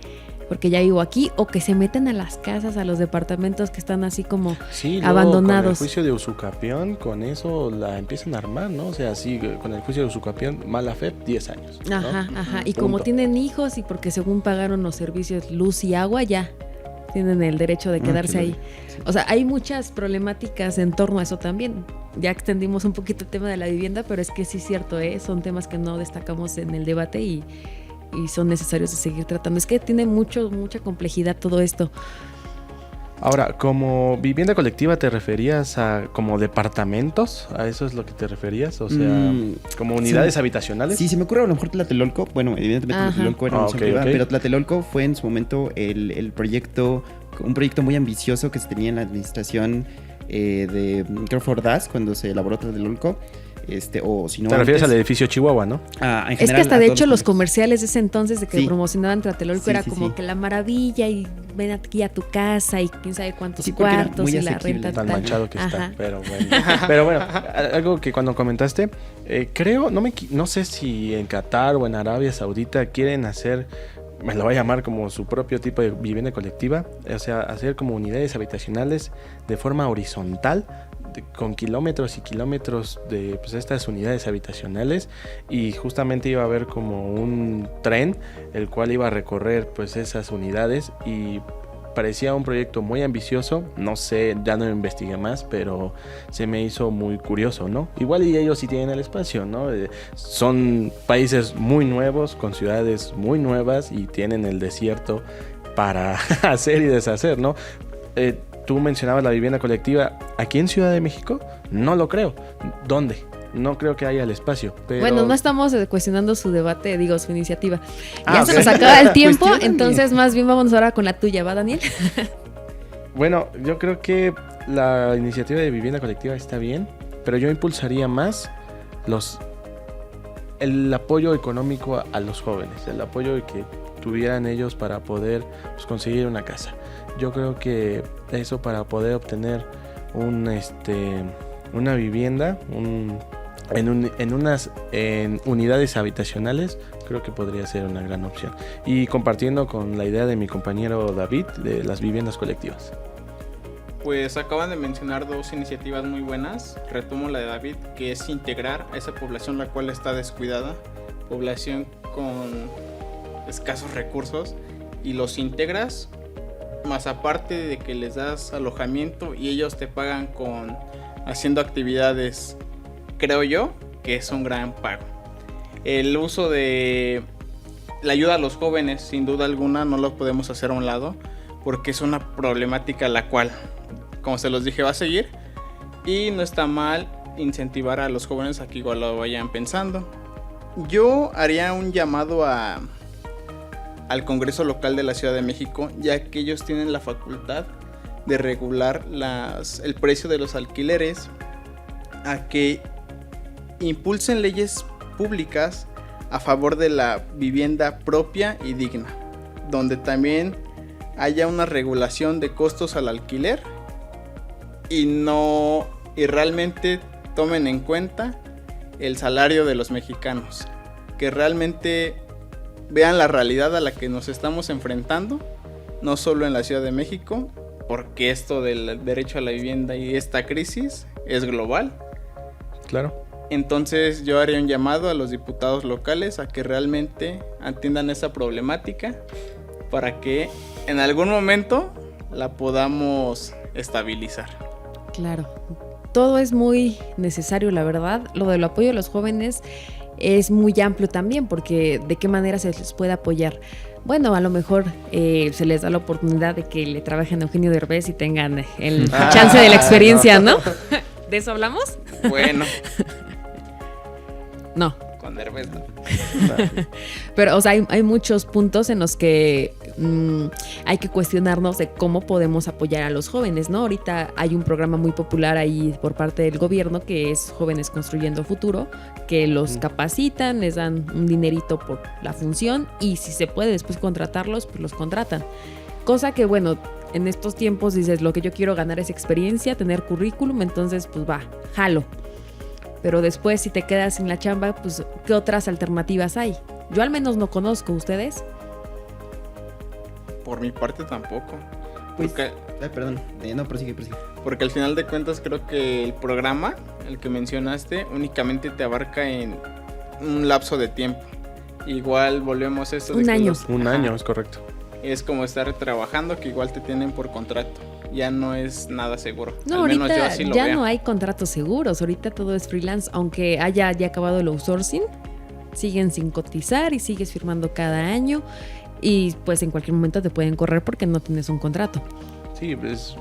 porque ya vivo aquí, o que se meten a las casas, a los departamentos que están así como abandonados. Con el juicio de usucapión, con eso la empiezan a armar, ¿no? O sea, sí, con el juicio de usucapión, mala fe, 10 años. ¿no? Ajá. Y como tienen hijos y porque según pagaron los servicios luz y agua, ya tienen el derecho de quedarse ahí. Sí. O sea, hay muchas problemáticas en torno a eso también. Ya extendimos un poquito el tema de la vivienda, pero es que sí es cierto, son temas que no destacamos en el debate y son necesarios de seguir tratando. Es que tiene mucha complejidad todo esto. Ahora, como vivienda colectiva, ¿te referías a como departamentos? ¿A eso es lo que te referías? O sea, como unidades habitacionales. Sí, se me ocurre a lo mejor Tlatelolco. Bueno, evidentemente Tlatelolco era una privada, pero Tlatelolco fue en su momento un proyecto muy ambicioso que se tenía en la administración de Crawford Das cuando se elaboró Tlatelolco. O si no, te refieres al edificio Chihuahua, ¿no? En general, es que hasta de hecho los comerciales de ese entonces de que promocionaban Tlatelolco era como que la maravilla y ven aquí a tu casa y quién sabe cuántos cuartos y la renta tan manchado que está, pero bueno, algo que cuando comentaste, creo, no sé si en Qatar o en Arabia Saudita quieren hacer, me lo voy a llamar como su propio tipo de vivienda colectiva, o sea, hacer como unidades habitacionales de forma horizontal, con kilómetros y kilómetros de estas unidades habitacionales, y justamente iba a haber como un tren el cual iba a recorrer esas unidades, y parecía un proyecto muy ambicioso. No sé, ya no investigué más, pero se me hizo muy curioso, ¿no? Igual y ellos sí tienen el espacio, ¿no? Son países muy nuevos, con ciudades muy nuevas, y tienen el desierto para hacer y deshacer, ¿no? Tú mencionabas la vivienda colectiva. ¿Aquí en Ciudad de México? No lo creo. ¿Dónde? No creo que haya el espacio. Pero... Bueno, no estamos cuestionando su debate, su iniciativa. Ya se nos acaba el tiempo, entonces más bien vamos ahora con la tuya, ¿va, Daniel? Bueno, yo creo que la iniciativa de vivienda colectiva está bien, pero yo impulsaría más el apoyo económico a los jóvenes, el apoyo que tuvieran ellos para poder conseguir una casa. Yo creo que eso, para poder obtener una vivienda en unidades habitacionales, creo que podría ser una gran opción. Y compartiendo con la idea de mi compañero David de las viviendas colectivas. Pues acaban de mencionar dos iniciativas muy buenas. Retomo la de David, que es integrar a esa población la cual está descuidada, población con escasos recursos, y los integras, más aparte de que les das alojamiento y ellos te pagan haciendo actividades, creo yo que es un gran pago. El uso de la ayuda a los jóvenes, sin duda alguna, no lo podemos hacer a un lado, porque es una problemática la cual, como se los dije, va a seguir, y no está mal incentivar a los jóvenes a que igual lo vayan pensando. Yo haría un llamado al Congreso local de la Ciudad de México, ya que ellos tienen la facultad de regular el precio de los alquileres, a que impulsen leyes públicas a favor de la vivienda propia y digna, donde también haya una regulación de costos al alquiler y realmente tomen en cuenta el salario de los mexicanos, que realmente vean la realidad a la que nos estamos enfrentando, no solo en la Ciudad de México, porque esto del derecho a la vivienda y esta crisis es global. Claro. Entonces yo haría un llamado a los diputados locales a que realmente atiendan esa problemática para que en algún momento la podamos estabilizar. Claro, todo es muy necesario, la verdad. Lo del apoyo a los jóvenes es muy amplio también, porque ¿de qué manera se les puede apoyar? Bueno, a lo mejor se les da la oportunidad de que le trabajen a Eugenio Derbez y tengan el chance de la experiencia, ¿no? ¿De eso hablamos? Bueno, No. con Derbez no. Pero, o sea, hay muchos puntos en los que hay que cuestionarnos de cómo podemos apoyar a los jóvenes, ¿no? Ahorita hay un programa muy popular ahí por parte del gobierno que es Jóvenes Construyendo Futuro, que los capacitan, les dan un dinerito por la función y si se puede después contratarlos, pues los contratan. Cosa que, bueno, en estos tiempos dices, lo que yo quiero ganar es experiencia, tener currículum, entonces pues va, jalo. Pero después si te quedas sin la chamba, pues ¿qué otras alternativas hay? Yo al menos no conozco, ¿ustedes? Por mi parte tampoco. Pues, Porque, perdón, no, prosigue. porque al final de cuentas creo que el programa, el que mencionaste, únicamente te abarca en un lapso de tiempo. Igual volvemos a esto de Un que año. Un Ajá. año, es correcto. Es como estar trabajando, que igual te tienen por contrato. Ya no es nada seguro. No, Al menos yo ahorita así lo ya veo. no hay contratos seguros, ahorita todo es freelance, aunque haya ya acabado el outsourcing, siguen sin cotizar y sigues firmando cada año y pues en cualquier momento te pueden correr porque no tienes un contrato. Sí, es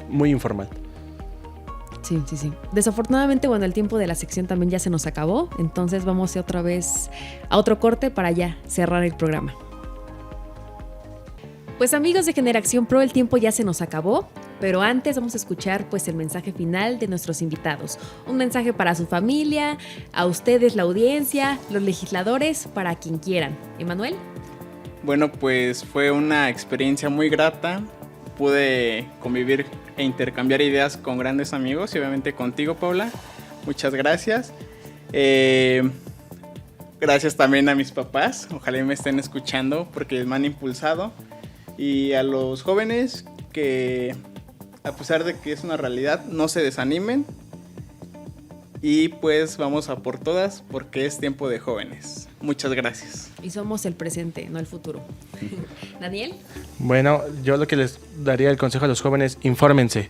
muy informal. Sí. Desafortunadamente, bueno, el tiempo de la sección también ya se nos acabó, entonces vamos otra vez a otro corte para ya cerrar el programa. Pues amigos de Generación Pro, el tiempo ya se nos acabó, pero antes vamos a escuchar pues el mensaje final de nuestros invitados. Un mensaje para su familia, a ustedes la audiencia, los legisladores, para quien quieran. ¿Emanuel? Bueno, pues fue una experiencia muy grata. Pude convivir e intercambiar ideas con grandes amigos y obviamente contigo, Paula. Muchas gracias. Gracias también a mis papás. Ojalá y me estén escuchando porque me han impulsado. Y a los jóvenes que, a pesar de que es una realidad, no se desanimen. Y pues vamos a por todas porque es tiempo de jóvenes. Muchas gracias. Y somos el presente, no el futuro. ¿Daniel? Bueno, yo lo que les daría el consejo a los jóvenes, infórmense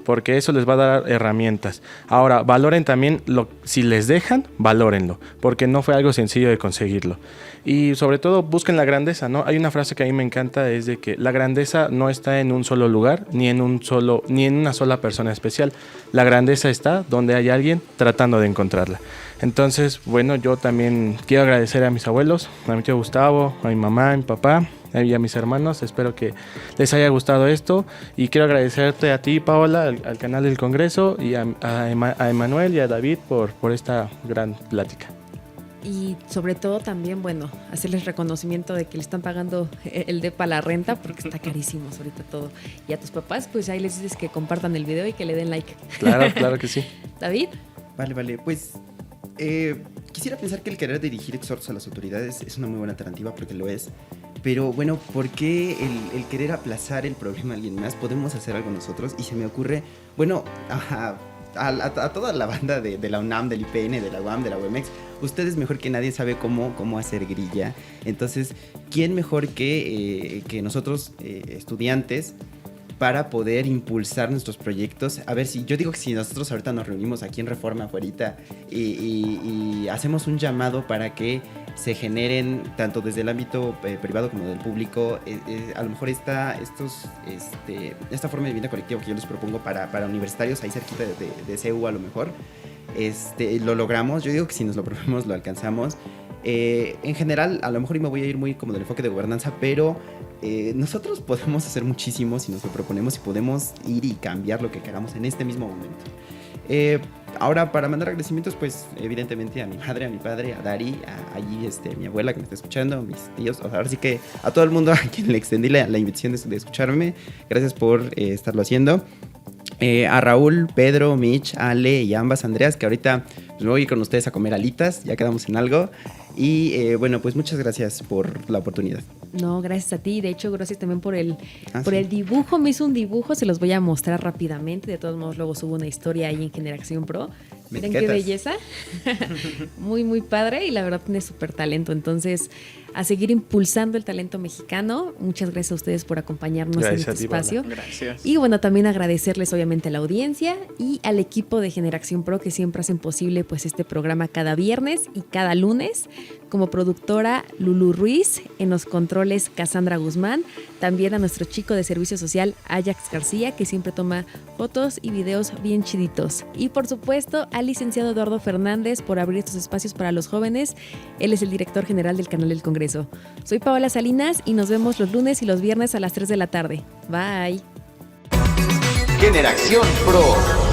porque eso les va a dar herramientas. Ahora, valoren también, si les dejan, valórenlo, porque no fue algo sencillo de conseguirlo. Y sobre todo, busquen la grandeza, ¿no? Hay una frase que a mí me encanta, es de que la grandeza no está en un solo lugar, ni en una sola persona especial. La grandeza está donde hay alguien tratando de encontrarla. Entonces, bueno, yo también quiero agradecer a mis abuelos, a mi tío Gustavo, a mi mamá, a mi papá y a mis hermanos. Espero que les haya gustado esto y quiero agradecerte a ti, Paola, al canal del Congreso y a Emanuel y a David por esta gran plática. Y sobre todo también, bueno, hacerles reconocimiento de que le están pagando el depa la renta porque está carísimo ahorita todo. Y a tus papás, pues ahí les dices que compartan el video y que le den like. Claro que sí. David. Vale, pues quisiera pensar que el querer dirigir exhortos a las autoridades es una muy buena alternativa porque lo es. Pero bueno, ¿por qué el querer aplazar el problema a alguien más? Podemos hacer algo nosotros y se me ocurre, bueno, a toda la banda de la UNAM, del IPN, de la UAM, de la UEMEX, ustedes mejor que nadie sabe cómo hacer grilla. Entonces, ¿quién mejor que nosotros, estudiantes, para poder impulsar nuestros proyectos? A ver, si yo digo que si nosotros ahorita nos reunimos aquí en Reforma afuerita y hacemos un llamado para que se generen, tanto desde el ámbito privado como del público, a lo mejor esta forma de vivienda colectiva que yo les propongo para universitarios ahí cerquita de CEU a lo mejor, lo logramos. Yo digo que si nos lo proponemos lo alcanzamos. En general, a lo mejor me voy a ir muy como del enfoque de gobernanza, pero nosotros podemos hacer muchísimo si nos lo proponemos y podemos ir y cambiar lo que queramos en este mismo momento. Ahora, para mandar agradecimientos, pues evidentemente a mi madre, a mi padre, a Dari, a mi abuela que me está escuchando, a mis tíos, ahora sí que a todo el mundo a quien le extendí la invitación de escucharme. Gracias por estarlo haciendo. A Raúl, Pedro, Mitch, Ale y ambas Andreas, que ahorita pues, me voy a ir con ustedes a comer alitas, ya quedamos en algo. Y bueno, pues muchas gracias por la oportunidad. No, gracias a ti. De hecho, gracias también por el Sí. dibujo. Me hizo un dibujo, se los voy a mostrar rápidamente. De todos modos, luego subo una historia ahí en Generación Pro. Miren qué belleza. Muy, muy padre y la verdad tiene súper talento. Entonces, a seguir impulsando el talento mexicano. Muchas gracias a ustedes por acompañarnos en este espacio. Gracias. Y bueno, también agradecerles obviamente a la audiencia y al equipo de Generación Pro que siempre hacen posible pues este programa cada viernes y cada lunes. Como productora Lulu Ruiz, en los controles Cassandra Guzmán, también a nuestro chico de servicio social Ajax García, que siempre toma fotos y videos bien chiditos. Y por supuesto al licenciado Eduardo Fernández por abrir estos espacios para los jóvenes. Él es el director general del canal del Congreso. Soy Paola Salinas y nos vemos los lunes y los viernes a las 3 de la tarde. Bye. Generación Pro.